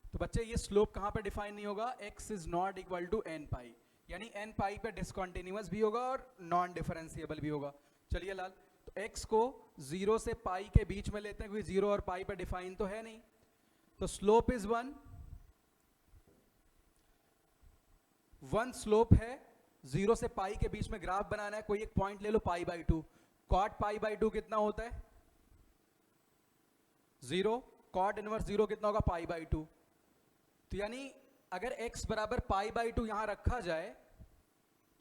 तो बच्चे ये स्लोप कहां पे डिफाइन नहीं होगा, x is not equal to n pi, यानी n पाई पे डिसकंटिन्यूअस भी होगा और नॉन डिफरेंशिएबल भी होगा। चलिए लाल, तो x को 0 से पाई के बीच में लेते हैं क्योंकि 0 और पाई पे डिफाइन तो है नहीं, तो स्लोप इज 1 स्लोप है। 0 से पाई के बीच में ग्राफ बनाना है, कोई एक पॉइंट ले लो pi by 2, cot pi by 2 कितना होता है 0, कॉट इनवर्स 0 कितना होगा पाई बाई 2। तो यानी अगर x बराबर पाई बाई 2 यहां रखा जाए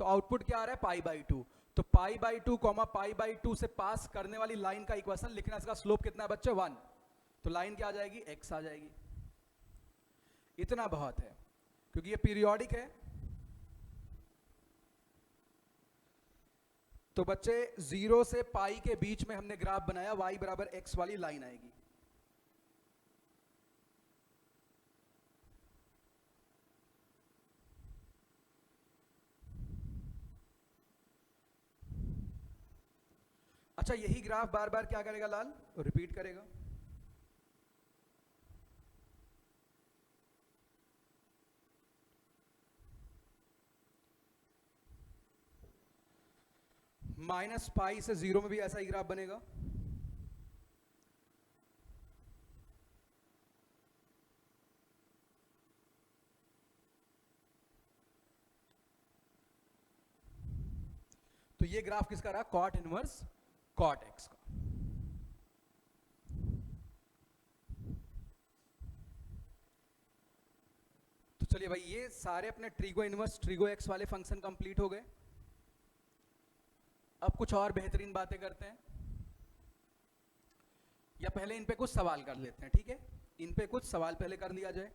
तो आउटपुट क्या आ रहा है पाई बाई 2। तो पाई बाई 2 कॉमा पाई बाई 2 से पास करने वाली लाइन का इक्वेशन लिखना, इसका स्लोप कितना है बच्चे 1, तो लाइन क्या आ जाएगी x आ जाएगी। इतना बहुत है क्योंकि ये पीरियोडिक है। तो बच्चे 0 से पाई के बीच में हमने ग्राफ बनाया, y बराबर x वाली लाइन आएगी। अच्छा, यही ग्राफ बार बार क्या करेगा लाल, रिपीट करेगा। माइनस पाई से 0 में भी ऐसा ही ग्राफ बनेगा। तो ये ग्राफ किसका रहा, कॉट इनवर्स कॉट एक्स का। तो चलिए भाई, ये सारे अपने ट्रीगो इनवर्स ट्रीगो एक्स वाले फंक्शन कंप्लीट हो गए। अब कुछ और बेहतरीन बातें करते हैं, या पहले इन पे कुछ सवाल कर लेते हैं। ठीक है, इन पे कुछ सवाल पहले कर लिया जाए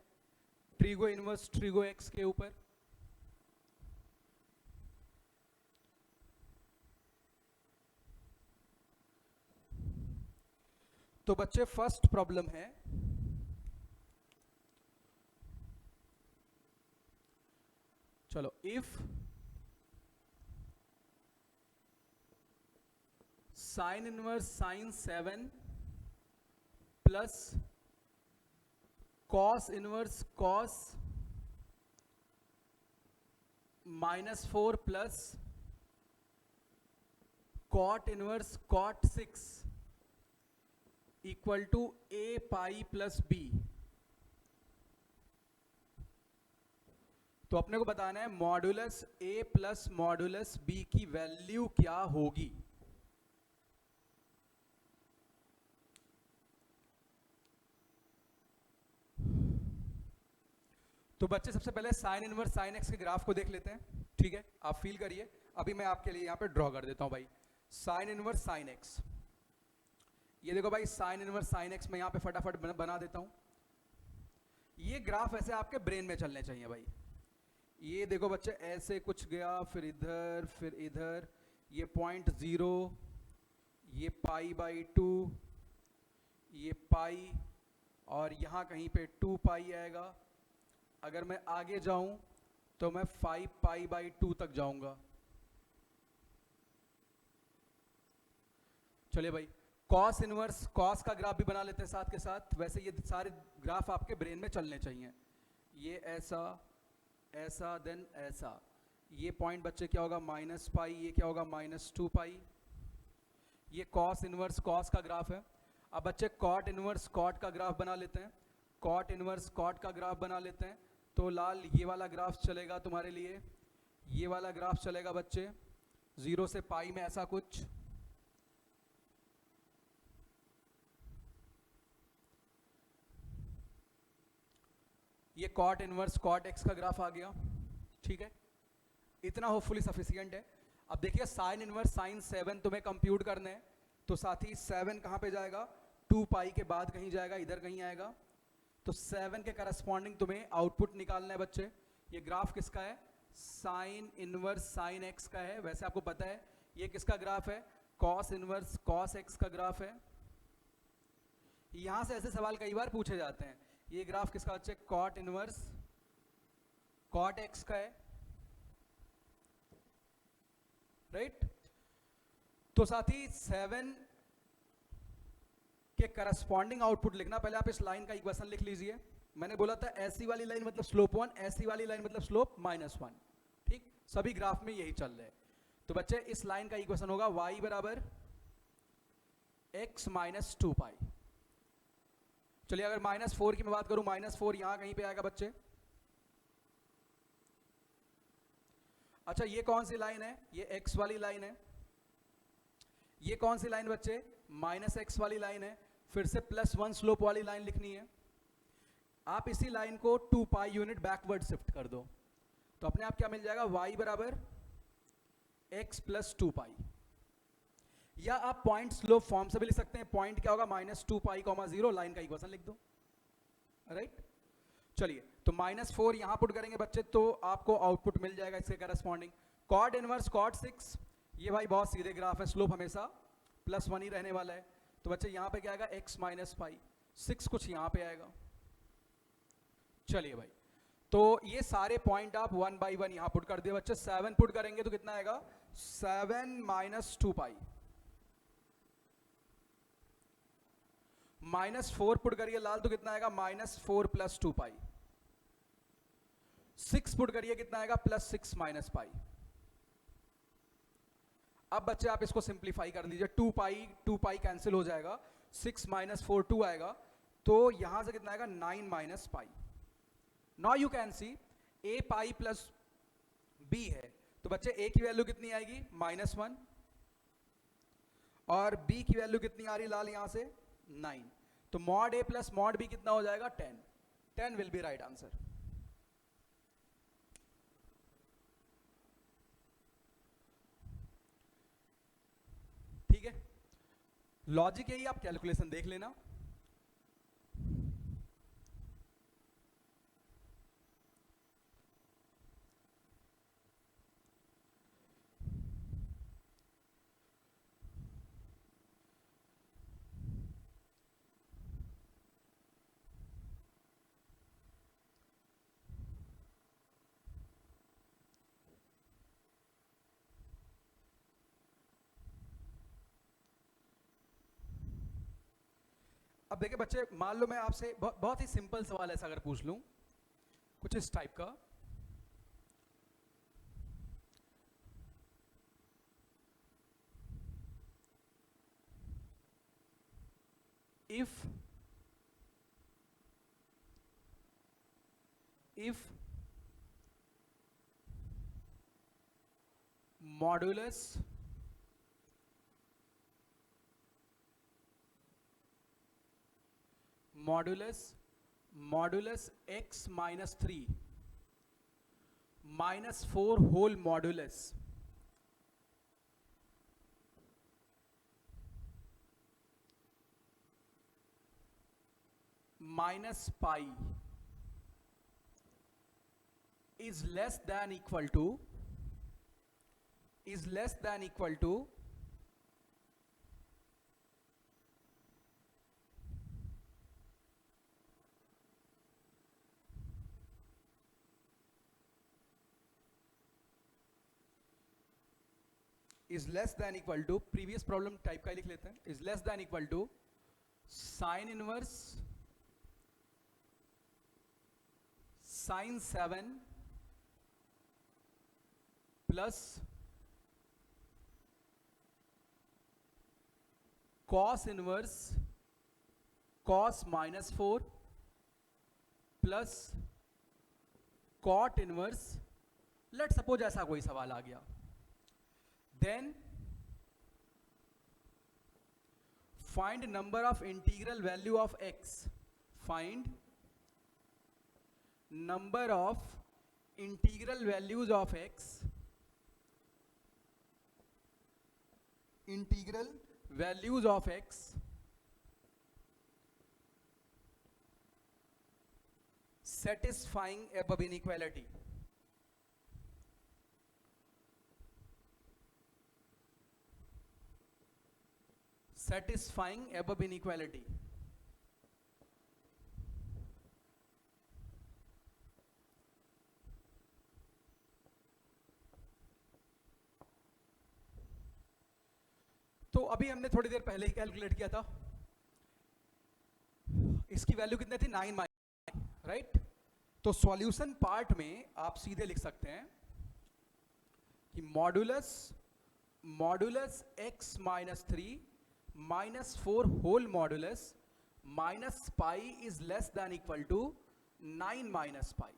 ट्रीगो इनवर्स ट्रीगो एक्स के ऊपर। तो बच्चे फर्स्ट प्रॉब्लम है, चलो, if sine inverse sine 7 plus cos inverse cos -4 plus cot inverse cot 6 equal to a pi plus b। तो अपने को बताना है modulus a plus modulus b की वैल्यू क्या होगी। तो बच्चे सबसे पहले साइन इनवर्स साइन एक्स के ग्राफ को देख लेते हैं। ठीक है, आप फील करिए, अभी मैं आपके लिए यहां पे ड्रॉ कर देता हूं भाई साइन इनवर्स साइन एक्स। ये देखो भाई साइन इनवर्स साइन एक्स, मैं यहां पे फटाफट बना देता हूं। ये ग्राफ ऐसे आपके ब्रेन में चलने चाहिए भाई। ये देखो बच्चे, ऐसे कुछ गया, फिर इधर, ये पॉइंट 0, ये पाई बाई 2, ये पाई, और यहां कहीं पे 2 पाई आएगा। अगर मैं आगे जाऊं तो मैं 5 पाई बाई 2 तक जाऊंगा। चलिए भाई, कॉस इनवर्स कॉस का ग्राफ भी बना लेते हैं साथ के साथ। वैसे ये सारे ग्राफ आपके ब्रेन में चलने चाहिए। ये ऐसा ऐसा देन ऐसा, ये पॉइंट बच्चे क्या होगा -पाई, ये क्या होगा -2 पाई। ये कॉस इनवर्स कॉस का ग्राफ है। अब बच्चे कॉट इनवर्स कॉट का ग्राफ बना लेते हैं। कॉट इनवर्स कॉट का ग्राफ बना लेते हैं। तो लाल ये वाला ग्राफ चलेगा तुम्हारे लिए, ये वाला ग्राफ चलेगा बच्चे 0 से पाई में ऐसा कुछ। ये कॉट इनवर्स कॉट एक्स का ग्राफ आ गया। ठीक है, इतना होपफुली सफिशिएंट है। अब देखिए साइन इनवर्स साइन 7 तुम्हें कंप्यूट करने हैं, तो साथ ही 7 कहां पे जाएगा, 2 पाई के बाद कहीं जाएगा, इधर कहीं आएगा। तो 7 के करस्पॉन्डिंग तुम्हें आउटपुट निकालना है बच्चे। ये ग्राफ किसका है, साइन इनवर्स साइन एक्स का है। वैसे आपको पता है ये किसका ग्राफ है, कॉस इनवर्स कॉस एक्स का ग्राफ है। यहां से ऐसे सवाल कई बार पूछे जाते हैं। ये ग्राफ किसका बच्चे, कॉट इनवर्स कॉट एक्स का है। राइट। तो साथी 7 के करस्पॉन्डिंग आउटपुट लिखना, पहले आप इस लाइन का इक्वेशन लिख लीजिए। मैंने बोला था ऐसी वाली लाइन मतलब स्लोप 1, ऐसी वाली लाइन मतलब स्लोप -1, ठीक। सभी ग्राफ में यही चल रहा है। तो बच्चे इस लाइन का इक्वेशन होगा y बराबर x माइनस 2 पाई। चलिए अगर -4 की मैं बात करूं, -4 यहां कहीं पे आएगा बच्चे। अच्छा ये कौन सी लाइन है? ये x वाली लाइन है। ये कौन सी लाइन बच्चे? -x वाली लाइन है। फिर से +1 स्लोप वाली लाइन लिखनी है। आप इसी लाइन को 2 पाई यूनिट बैकवर्ड शिफ्ट कर दो, तो अपने आप क्या मिल जाएगा? y बराबर x प्लस 2 पाई। या आप पॉइंट स्लोप फॉर्म से भी लिख सकते हैं। पॉइंट क्या होगा? -2 पाई, 0, लाइन का इक्वेशन लिख दो, राइट। चलिए तो -4 यहां पुट करेंगे बच्चे, तो आपको आउटपुट मिल जाएगा इसके करस्पॉन्डिंग। कॉड इनवर्स कॉड 6, ये भाई बहुत सीधे ग्राफ है, स्लोप हमेशा +1 ही रहने वाला है। तो बच्चे यहां पे क्या आएगा? x minus pi. 6 कुछ यहां पे आएगा। चलिए भाई, तो ये सारे पॉइंट आप 1 बाई 1 यहां पुट कर दिए बच्चे। 7 पुट करेंगे तो कितना आएगा? 7 माइनस 2 पाई। -4 पुट करिए लाल, तो कितना आएगा? -4 प्लस 2 पाई। 6 पुट करिए, कितना आएगा? +6 माइनस पाई। अब बच्चे आप इसको सिंप्लीफाई कर दीजिए। 2 पाई कैंसिल हो जाएगा, 6 माइनस 4 2 आएगा, तो यहां से कितना आएगा? 9 minus pi. Now you can see a pi plus b है, तो बच्चे a की वैल्यू कितनी आएगी? -1, और b की वैल्यू कितनी आ रही लाल यहां से? 9। तो mod a plus mod b कितना हो जाएगा? 10। 10 विल बी राइट आंसर। ठीक है, लॉजिक यही, आप कैलकुलेशन देख लेना। अब देखिए बच्चे, मान लो मैं आपसे बहुत ही सिंपल सवाल ऐसा अगर पूछ लूं, कुछ इस टाइप का। if modulus x minus 3 minus 4 whole modulus minus pi is less than equal to previous problem type का लिख लेते हैं, is less than equal to sine inverse sine 7 plus cos inverse cos -4 plus cot inverse. Let suppose ऐसा कोई सवाल आ गया, then find number of integral value of x, find number of integral values of x, integral values of x satisfying above inequality। satisfying above inequality। अभी हमने थोड़ी देर पहले ही कैलकुलेट किया था, इसकी वैल्यू कितनी थी 9 माइनस, राइट। तो सॉल्यूशन पार्ट में आप सीधे लिख सकते हैं कि modulus x minus 3 minus 4 whole modulus minus pi is less than equal to 9 minus pi.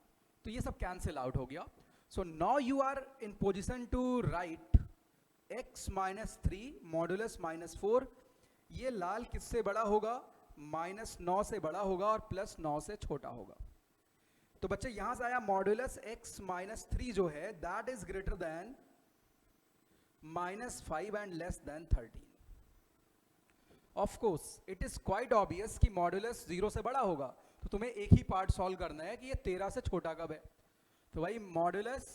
तो ये सब कैंसिल आउट हो गया। So now you are in position to write x minus 3 modulus minus 4, ये लाल किससे बड़ा होगा, -9 से बड़ा होगा और +9 से छोटा होगा। तो बच्चे यहां से आया मॉडुलस x माइनस 3 जो है that is greater than -5 and less than 13। Of course it is quite obvious कि मॉडुलस 0 से बड़ा होगा, तो तुम्हें एक ही पार्ट सॉल्व करना है कि ये 13 से छोटा कब है। तो भाई modulus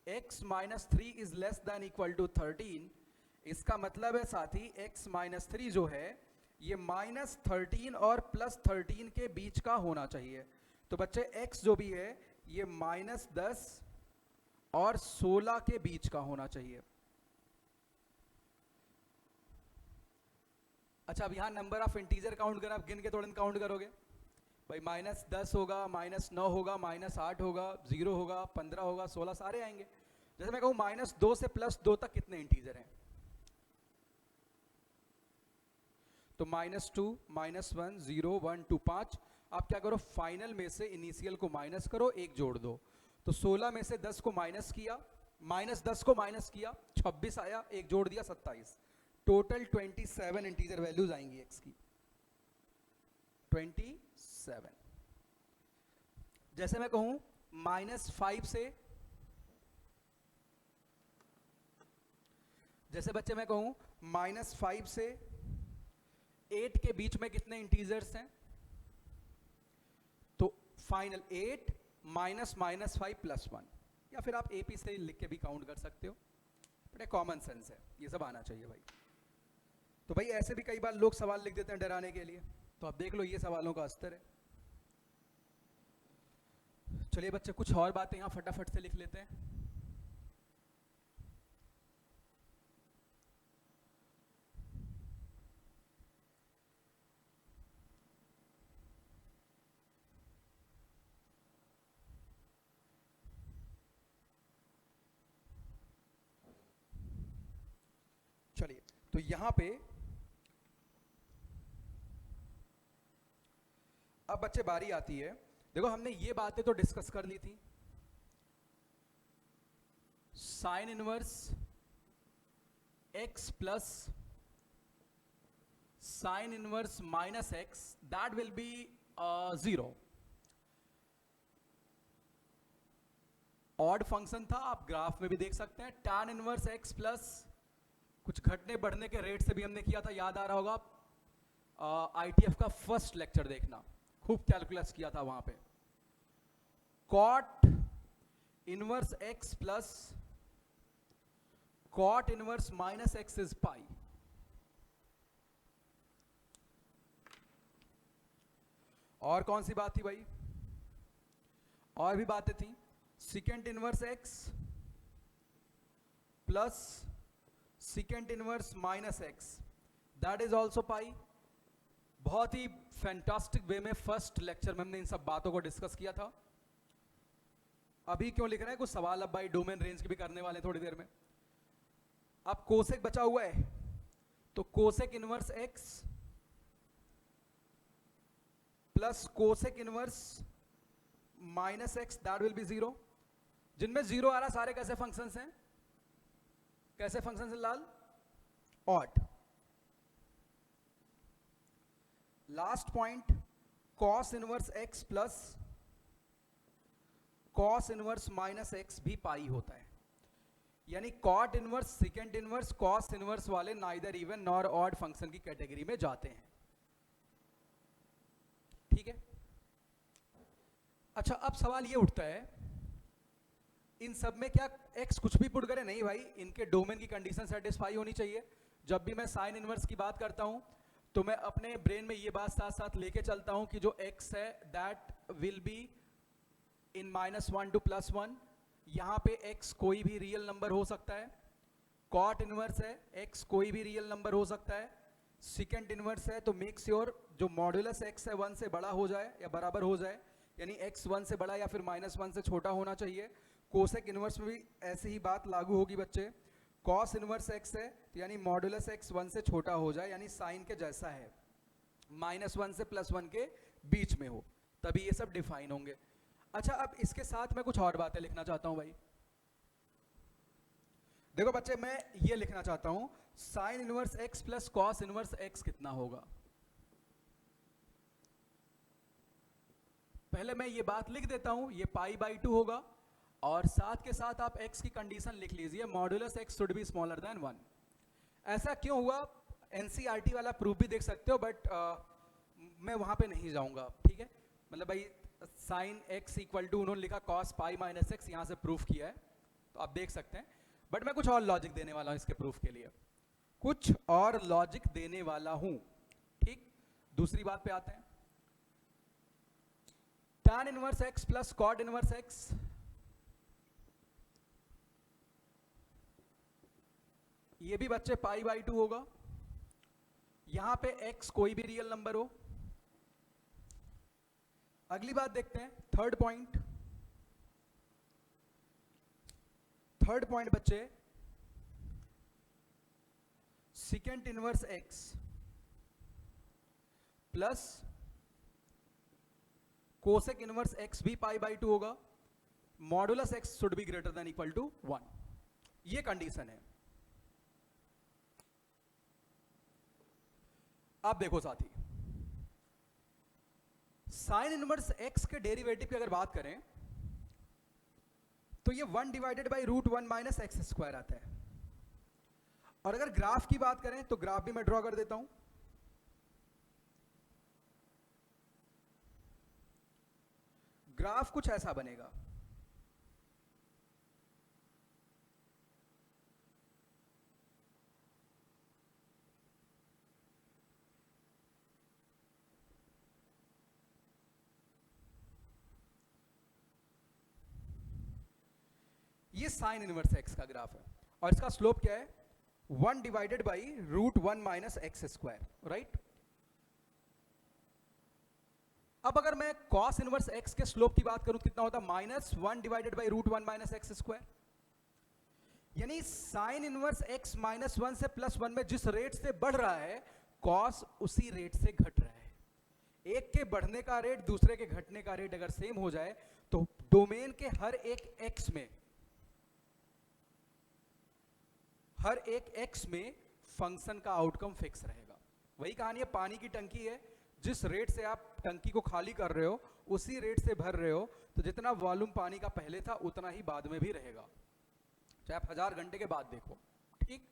x minus 3 is less than equal to 13, इसका मतलब है साथी x माइनस 3 जो है ये -13 और +13 के बीच का होना चाहिए। तो बच्चे x जो भी है ये -10 और 16 के बीच का होना चाहिए। अच्छा, अब यहाँ नंबर ऑफ इंटीजर काउंट कर, आप गिन के थोड़ा काउंट करोगे भाई, -10 होगा, -9 होगा, -8 होगा, 0 होगा, 15 होगा, 16 सारे आएंगे। जैसे मैं कहूँ -2 से +2 तक कितने इंटीजर हैं, तो -2, -1, 0, 1, 2, 5। आप क्या करो, फाइनल में से इनिशियल को माइनस करो, एक जोड़ दो। तो 16 में से 10 को माइनस किया, -10 को माइनस किया, 26 आया, एक जोड़ दिया 27। टोटल 27 इंटीजर वैल्यूज आएंगी x की, 27। जैसे मैं कहूं -5 से, जैसे बच्चे मैं कहूं -5 से 8 के बीच में कितने इंटीजर्स हैं, तो फाइनल 8 -5 +1, या फिर आप AP से लिख के भी काउंट कर सकते हो, बड़ा कॉमन सेंस है, ये सब आना चाहिए भाई। तो भाई ऐसे भी कई बार लोग सवाल लिख देते हैं डराने के लिए, तो आप देख लो ये सवालों का अस्तर है। चलिए बच्चे कुछ और बातें यहां फटाफट से लिख लेते हैं। चलिए तो यहां पे अब बच्चे बारी आती है, देखो हमने ये बातें तो डिस्कस कर ली थी, sign inverse x plus sign inverse -x that will B 0। Odd function था, आप ग्राफ में भी देख सकते हैं। tan इनवर्स x प्लस कुछ घटने बढ़ने के रेट से भी हमने किया था, याद आ रहा होगा, ITF का फर्स्ट लेक्चर देखना, खूब कैलकुलस किया था वहां पे। cot inverse x plus cot inverse -x is pi. और कौन सी बात थी भाई, और भी बातें थी, second inverse x plus second inverse -x that is also pi. बहुत ही फैंटास्टिक वे में फर्स्ट लेक्चर में हमने इन सब बातों को डिस्कस किया था। अभी क्यों लिख रहे हैं, कुछ सवाल अब भाई डोमेन रेंज के भी करने वाले हैं थोड़ी देर में। अब कोसेक बचा हुआ है, तो cosec inverse x plus cosec inverse -x that will B 0। जिनमें 0 आ रहा सारे कैसे फंक्शंस हैं, कैसे फंक्शंस हैं लाल, odd. Last point cos inverse x plus cos inverse -x भी पाई होता है, यानी cot inverse, second inverse, cos inverse वाले neither even nor odd function की कैटेगरी में जाते हैं, ठीक है। अच्छा, अब सवाल ये उठता है, इन सब में क्या x कुछ भी पुट करे, नहीं भाई, इनके डोमेन की कंडीशन सेटिस्फाई होनी चाहिए। जब भी मैं साइन इनवर्स की बात करता हूं तो मैं अपने ब्रेन में ये बात साथ साथ लेके चलता हूं कि जो x है that will be in -1 to +1। यहां पे x कोई भी रियल नंबर हो सकता है, कॉट इनवर्स है, x कोई भी रियल नंबर हो सकता है, सेकेंड इनवर्स है तो मेक श्योर जो मॉड्यूलस x है 1 से बड़ा हो जाए या बराबर हो जाए, यानी x 1 से बड़ा या फिर -1 से छोटा होना चाहिए। कोसेक इनवर्स में भी ऐसी ही बात लागू होगी बच्चे। कॉस इनवर्स x है तो यानी मॉड्यूलस x 1 से छोटा हो जाए, यानी साइन के जैसा है, -1 से +1 के बीच में हो, तभी ये सब डिफाइन होंगे। अच्छा, अब इसके साथ मैं कुछ और बातें लिखना चाहता हूं भाई। देखो बच्चे, मैं ये लिखना चाहता हूं sign inverse x plus cos inverse x कितना होगा। पहले मैं ये बात लिख देता हूं, ये π/2 होगा, और साथ के साथ आप x की कंडीशन लिख लीजिए, modulus x should be smaller than 1। ऐसा क्यों हुआ, एनसीईआरटी वाला प्रूफ भी देख सकते हो, बट मैं वहां पे नहीं जाऊंगा, ठीक है। मतलब भाई साइन x इक्वल टू उन्होंने लिखा cos π - x, यहां से प्रूफ किया है तो आप देख सकते हैं, बट मैं कुछ और लॉजिक देने वाला हूं इसके प्रूफ के लिए, कुछ और लॉजिक देने वाला हूं, ठीक। दूसरी बात पे आते हैं, tan inverse x plus cot inverse x, ये भी बच्चे π/2 होगा। यहां पे x कोई भी रियल नंबर हो। अगली बात देखते हैं, थर्ड पॉइंट बच्चे, second inverse x plus cosec inverse x भी π/2 होगा, modulus x should be greater than equal to 1, ये कंडीशन है। अब देखो साथी, साइन इनवर्स x के डेरिवेटिव की अगर बात करें तो ये 1 डिवाइडेड बाई √1 - x² आता है। और अगर ग्राफ की बात करें तो ग्राफ भी मैं ड्रॉ कर देता हूं। ग्राफ कुछ ऐसा बनेगा, ये साइन इनवर्स x का ग्राफ है और इसका स्लोप क्या है, 1 डिवाइडेड बाई √1 - x², राइट। अब अगर मैं cos इनवर्स x के स्लोप की बात करूं तो कितना होता है, -1 डिवाइडेड बाई √1 - x², यानी साइन इनवर्स x -1 से +1 में जिस रेट से बढ़ रहा है, cos उसी रेट से घट रहा है। एक के बढ़ने का रेट दूसरे के घटने का रेट अगर सेम हो जाए तो डोमेन के हर एक x में फंक्शन का आउटकम फिक्स रहेगा। वही कहानी है, पानी की टंकी है, जिस रेट से आप टंकी को खाली कर रहे हो उसी रेट से भर रहे हो, तो जितना वॉल्यूम पानी का पहले था उतना ही बाद में भी रहेगा, चाहे आप 1000 घंटे के बाद देखो, ठीक।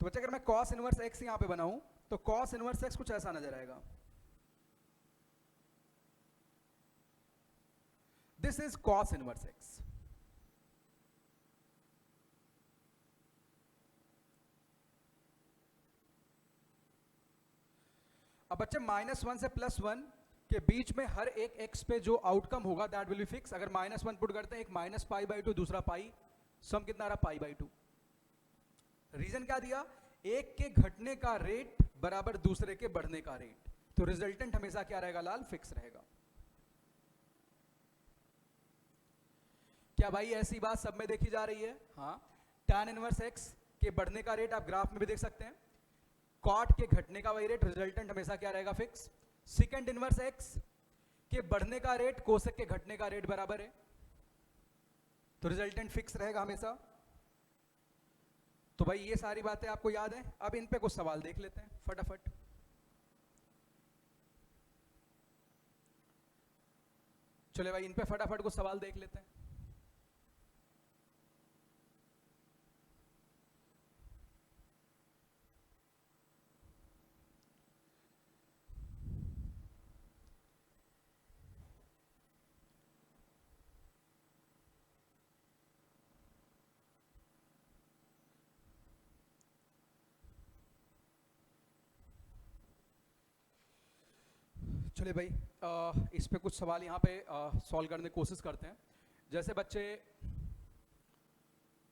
तो बच्चे, अगर मैं cos इनवर्स x यहां पे बनाऊं तो cos इनवर्स x कुछ ऐसा नजर आएगा, this is cos inverse x। अब बच्चे -1 से +1 के बीच में हर एक x पे जो आउटकम होगा दैट विल बी फिक्स। अगर -1 पुट करते हैं, एक -π/2 दूसरा पाई, सम कितना आ रहा, π/2। रीजन क्या दिया, एक के घटने का रेट बराबर दूसरे के बढ़ने का रेट, तो रिजल्टेंट हमेशा क्या रहेगा लाल, फिक्स रहेगा। क्या भाई ऐसी बात सब में देखी जा रही है? हाँ, tan इनवर्स x के बढ़ने का रेट आप ग्राफ में भी देख सकते हैं, cot के घटने का वही रेट, रिजल्टेंट हमेशा क्या रहेगा, फिक्स। सेकेंड इनवर्स x के बढ़ने का रेट कोसेक के घटने का रेट बराबर है, तो रिजल्टेंट फिक्स रहेगा हमेशा। तो भाई ये सारी बातें आपको याद है। अब इन पे कुछ सवाल देख लेते हैं फटाफट। चले भाई, इन पे फटाफट कुछ सवाल देख लेते हैं। चलिए भाई, इस पे कुछ सवाल यहाँ पे सॉल्व करने की कोशिश करते हैं। जैसे बच्चे,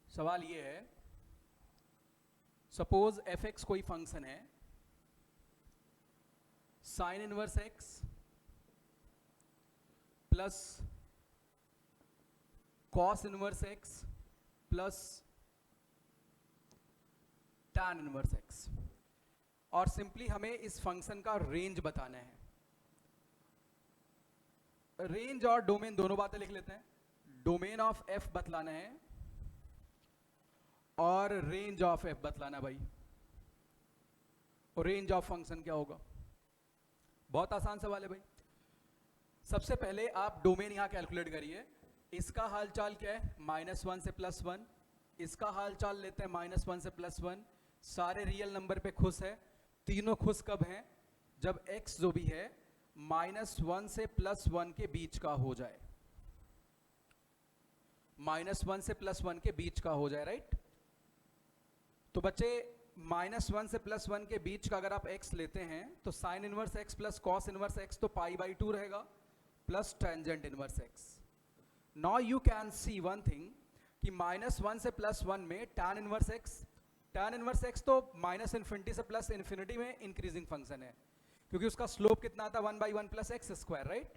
सवाल ये है सपोज एफ एक्स कोई फंक्शन है, sine inverse x plus cos inverse x plus tan inverse x, और सिंपली हमें इस फंक्शन का रेंज बताना है। रेंज और डोमेन दोनों बातें लिख लेते हैं। डोमेन ऑफ एफ बतलाना है और रेंज ऑफ एफ बतलाना भाई। और रेंज ऑफ फंक्शन क्या होगा? बहुत आसान सवाल है भाई। सबसे पहले आप डोमेन यहां कैलकुलेट करिए। इसका हालचाल क्या है? -1 से +1। इसका हालचाल लेते हैं -1 से +1। सारे रियल नंबर पे खुश है। तीनों खुश कब हैं? जब x जो भी है -1 से +1 के बीच का हो जाए। -1 से +1 के बीच का हो जाए, राइट? तो बच्चे -1 से +1 के बीच का अगर आप x लेते हैं तो sign inverse x plus cos inverse x तो π/2 रहेगा plus tangent inverse x। Now you can see one thing कि -1 से +1 में tan इनवर्स x तो -∞ से +∞ में इंक्रीजिंग फंक्शन है, क्योंकि उसका स्लोप कितना आता है? 1/1 + x², राइट?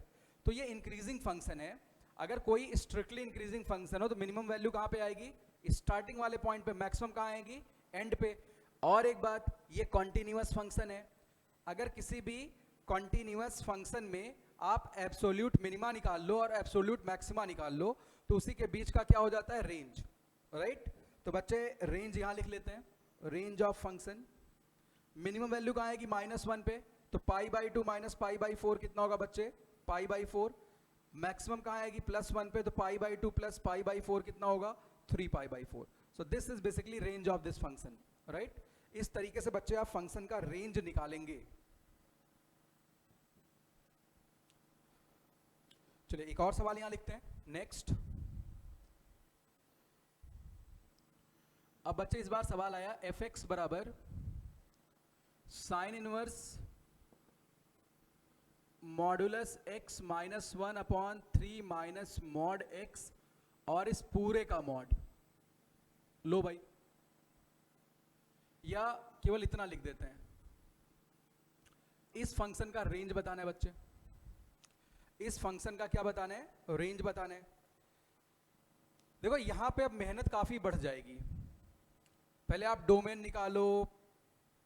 तो ये इंक्रीजिंग फंक्शन है। अगर कोई स्ट्रिक्टली इंक्रीजिंग फंक्शन हो तो मिनिमम वैल्यू कहाँ पे आएगी? स्टार्टिंग वाले पॉइंट पे। मैक्सिमम कहाँ आएगी? एंड पे। और एक बात, ये कॉन्टिन्यूअस फंक्शन है। अगर किसी भी कॉन्टिन्यूअस फंक्शन में आप एब्सोल्यूट मिनिमा निकाल लो और एब्सोल्यूट मैक्सिमा निकाल लो तो उसी के बीच का क्या हो जाता है? Range, right? तो बच्चे रेंज यहां लिख लेते हैं। Range of function, minimum value कहाँ आएगी? -1 पे, तो π/2 - π/4 कितना होगा बच्चे? π/4। मैक्सिमम कहाँ आएगी? +1 पे, तो π/2 + π/4 कितना होगा? 3π/4। So this is basically range of this function, right? इस तरीके से बच्चे आप फंक्शन का रेंज निकालेंगे। चलिए एक और सवाल यहां लिखते हैं। नेक्स्ट, अब बच्चे इस बार सवाल आया f(x) बराबर sine inverse modulus x -1/3 minus mod x और इस पूरे का मॉड। लो भाई, या केवल इतना लिख देते हैं, इस फंक्शन का रेंज बताना है बच्चे। इस फंक्शन का क्या बताना है? रेंज बताना है। देखो यहां पे अब मेहनत काफी बढ़ जाएगी। पहले आप डोमेन निकालो।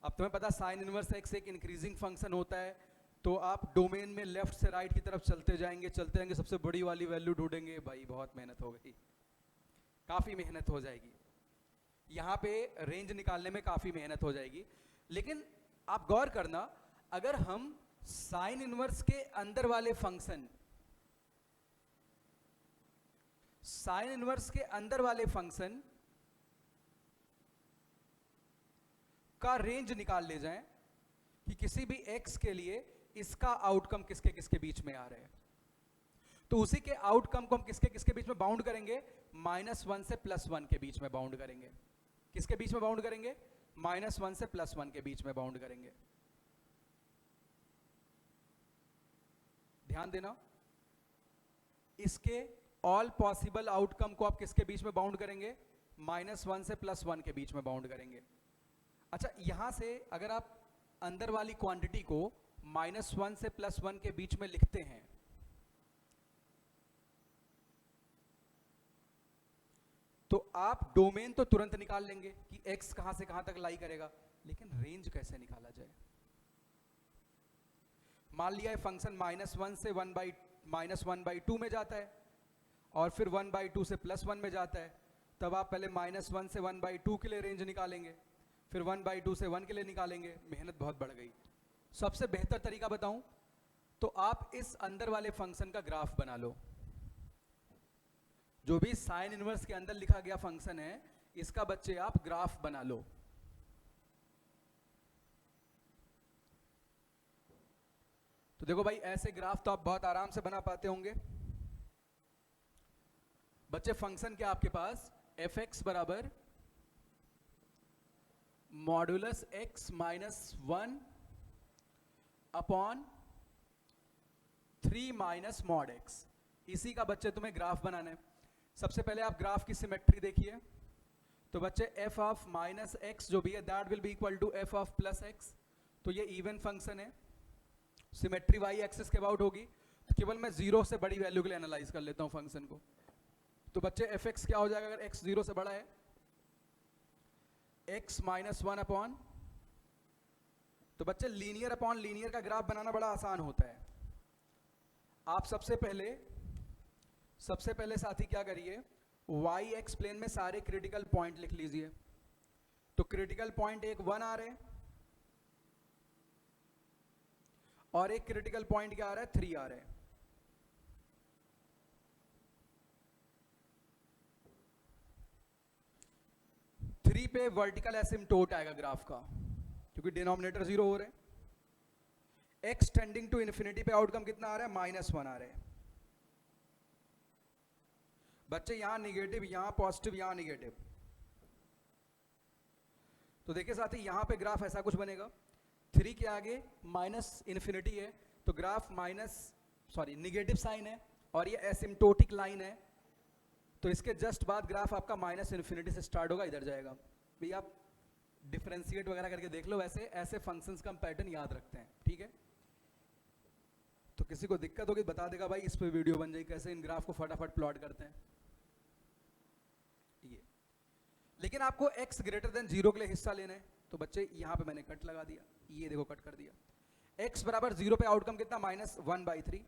अब तुम्हें पता साइन इनवर्स x एक इंक्रीजिंग फंक्शन होता है, तो आप डोमेन में लेफ्ट से राइट की तरफ चलते जाएंगे, सबसे बड़ी वाली वैल्यू ढूंढेंगे। भाई बहुत मेहनत हो गई, काफी मेहनत हो जाएगी। यहां पे रेंज निकालने में काफी मेहनत हो जाएगी। लेकिन आप गौर करना, अगर हम साइन इनवर्स के अंदर वाले फंक्शन, साइन इनवर्स के अंदर वाले फंक्शन का रेंज निकाल ले जाएं कि किसी भी x के लिए इसका आउटकम किसके किसके बीच में आ रहे हैं, तो उसी के आउटकम को हम किसके किसके बीच में बाउंड करेंगे? -1 से +1 के बीच में बाउंड करेंगे। किसके बीच में बाउंड करेंगे? -1 से +1 के बीच में बाउंड करेंगे। ध्यान देना, इसके ऑल पॉसिबल आउटकम को आप किसके बीच में बाउंड करेंगे? -1 से +1 के बीच में बाउंड करेंगे। अच्छा, यहां से अगर आप अंदर वाली क्वांटिटी को -1 से +1 के बीच में लिखते हैं तो आप डोमेन तो तुरंत निकाल लेंगे कि x कहां से कहां तक लाई करेगा, लेकिन रेंज कैसे निकाला जाए? मान लिया है फंक्शन -1 से -1/2 में जाता है और फिर 1/2 से +1 में जाता है, तब आप पहले -1 से 1/2 के लिए रेंज निकालेंगे, फिर 1/2 से 1 के लिए निकालेंगे। मेहनत बहुत बढ़ गई। सबसे बेहतर तरीका बताऊं तो आप इस अंदर वाले फंक्शन का ग्राफ बना लो। जो भी साइन इनवर्स के अंदर लिखा गया फंक्शन है, इसका बच्चे आप ग्राफ बना लो। तो देखो भाई, ऐसे ग्राफ तो आप बहुत आराम से बना पाते होंगे। बच्चे फंक्शन क्या आपके पास? f(x) बराबर modulus x -1 upon 3 minus mod x। इसी का बच्चे तुम्हें ग्राफ बनाना है। सबसे पहले आप ग्राफ की सिमेट्री देखिए। तो बच्चे f ऑफ माइनस एक्स जो भी है that will be equal to f of plus x. तो ये इवन फंक्शन है, सिमेट्री y एक्सिस के अबाउट होगी, तो केवल मैं जीरो से बड़ी वैल्यू के लिए एनालाइज कर लेता हूँ फंक्शन को। तो बच्चे fx क्या हो जाएगा अगर x जीरो से बड़ा है, x माइनस वन अपॉन, तो बच्चे लीनियर अपॉन लीनियर का ग्राफ बनाना बड़ा आसान होता है। आप सबसे पहले साथी क्या करिए, y एक्स प्लेन में सारे क्रिटिकल पॉइंट लिख लीजिए। तो क्रिटिकल पॉइंट एक 1 आ रहे हैं और एक क्रिटिकल पॉइंट क्या आ रहा है 3 आ रहे हैं। थ्री पे वर्टिकल एसिम्टोट आएगा ग्राफ का क्योंकि डिनोमिनेटर जीरो हो रहे हैं। x टेंडिंग टू इन्फिनिटी पे आउटकम कितना आ रहा है, -1 आ रहा है। बच्चे यहां निगेटिव, यहां पॉजिटिव, यहां निगेटिव। तो देखिए साथी यहां पे ग्राफ ऐसा कुछ बनेगा, 3 के आगे माइनस इन्फिनिटी है तो ग्राफ निगेटिव साइन है और ये एसिम्टोटिक लाइन है, तो इसके जस्ट बाद ग्राफ आपका माइनस इन्फिनिटी से स्टार्ट होगा, इधर जाएगा। भाई आप डिफरेंशिएट वगैरह करके देख लो, वैसे ऐसे फंक्शंस का हम पैटर्न याद रखते हैं, ठीक है। तो किसी को दिक्कत होगी बता देगा भाई, इस पे वीडियो बन जाएगी कैसे इन ग्राफ को फटाफट प्लॉट करते हैं ये। लेकिन आपको x ग्रेटर देन 0 के लिए हिस्सा लेना है, तो बच्चे यहां पे मैंने कट लगा दिया, ये देखो कट कर दिया। x बराबर 0 पे आउटकम कितना, -1/3।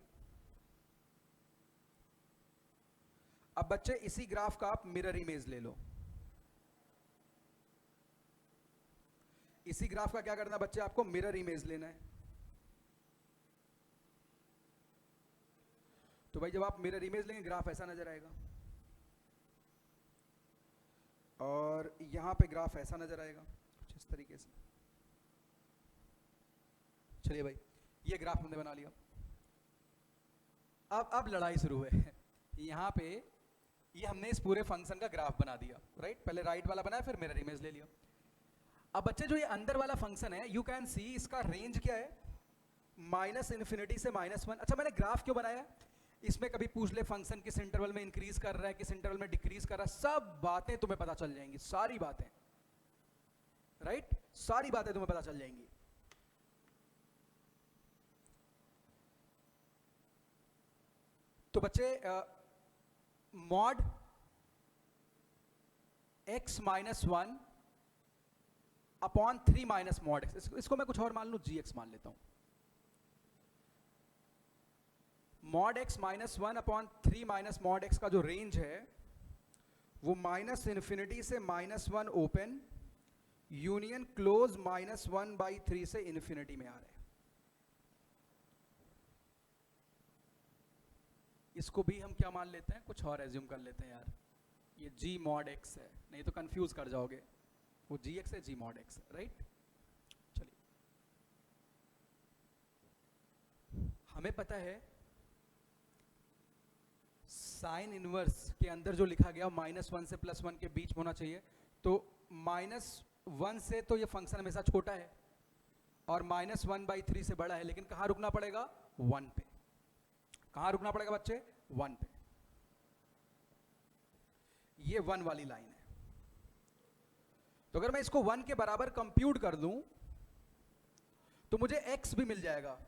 अब बच्चे इसी ग्राफ का आप मिरर इमेज ले लो। इसी ग्राफ का क्या करना बच्चे, आपको मिरर इमेज लेना है। तो भाई जब आप मिरर इमेज लेंगे ग्राफ ऐसा नजर आएगा और यहां पे ग्राफ ऐसा नजर आएगा कुछ इस तरीके से। चलिए भाई ये ग्राफ हमने बना लिया। अब लड़ाई शुरू है यहां पे ये हमने इस पूरे फंक्शन का ग्राफ बना दिया, राइट। पहले राइट वाला बनाया फिर मिरर इमेज ले लिया। अब बच्चे जो ये अंदर वाला फंक्शन है यू कैन सी इसका रेंज क्या है, -इन्फिनिटी से -1। अच्छा मैंने ग्राफ क्यों बनाया, इसमें कभी पूछ ले फंक्शन किस इंटरवल में इंक्रीज कर रहा है, किस इंटरवल में डिक्रीज कर रहा है, सब बातें तुम्हें पता चल जाएंगी, सारी बातें, राइट, सारी बातें तुम्हें पता चल जाएंगी। तो बच्चे mod x -1 upon 3 minus mod x, इसको मैं कुछ और मान लूं, gx मान लेता हूं। Mod x -1 upon 3 minus mod x का जो रेंज है वो -इन्फिनिटी से -1 ओपन यूनियन क्लोज -1/3 से इन्फिनिटी में आ रहा है। इसको भी हम क्या मान लेते हैं, कुछ और एज्यूम कर लेते हैं यार, ये g mod x है, नहीं तो कंफ्यूज कर जाओगे, वो gx है, g mod x है, राइट। चलिए हमें पता है साइन इनवर्स के अंदर जो लिखा गया -1 से +1 के बीच होना चाहिए, तो -1 से तो ये फंक्शन हमेशा छोटा है और -1/3 से बड़ा है, लेकिन कहाँ रुकना पड़ेगा, 1 पे। कहाँ रुकना पड़ेगा बच्चे, 1 पे। ये 1 वाली लाइन है, तो अगर मैं इसको 1 के बराबर कंप्यूट कर दूं तो मुझे x भी मिल जाएगा।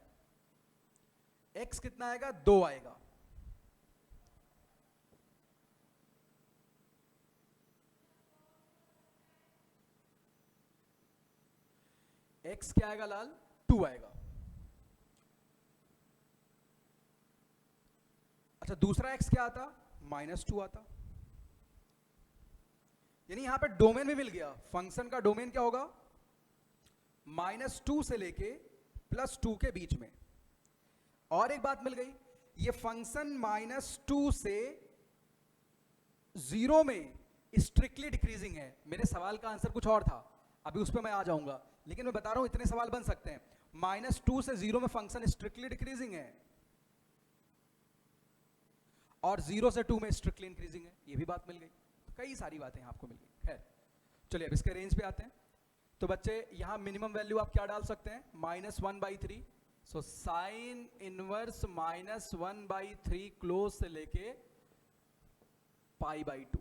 x कितना आएगा, 2 आएगा। x क्या आएगा लाल, 2 आएगा। अच्छा दूसरा x क्या आता, -2 आता। यानी यहां पे डोमेन भी मिल गया, फंक्शन का डोमेन क्या होगा, -2 से लेके +2 के बीच में। और एक बात मिल गई, ये फंक्शन -2 से 0 में स्ट्रिक्टली डिक्रीजिंग है। मेरे सवाल का आंसर कुछ और था, अभी उस पर मैं आ जाऊंगा, लेकिन मैं बता रहा हूं इतने सवाल बन सकते हैं। -2 से 0 में फंक्शन स्ट्रिक्टली डिक्रीजिंग है और 0 से 2 में स्ट्रिक्टली इंक्रीजिंग है, ये भी बात मिल गई। कई सारी बातें आपको मिल गई। खैर चलिए अब इसके रेंज पे आते हैं। तो बच्चे यहां मिनिमम वैल्यू आप क्या डाल सकते हैं, -1/3। सो साइन इनवर्स -1/3 क्लोज से लेके π/2।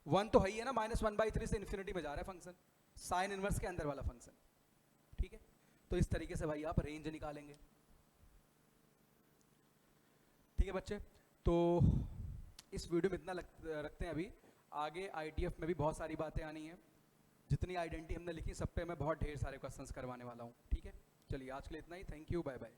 1 तो है ही है ना, -1/3 से इन्फिनिटी में जा रहा है फंक्शन, साइन इनवर्स के अंदर वाला फंक्शन, ठीक है। तो इस तरीके से भाई आप रेंज निकालेंगे, ठीक है बच्चे। तो इस वीडियो में इतना रखते हैं अभी, आगे ITF में भी बहुत सारी बातें आनी हैं, जितनी आइडेंटिटी हमने लिखी सब पे मैं बहुत ढेर सारे क्वेश्चंस करवाने वाला हूँ, ठीक है। चलिए आज के लिए इतना ही, थैंक यू, बाय बाय।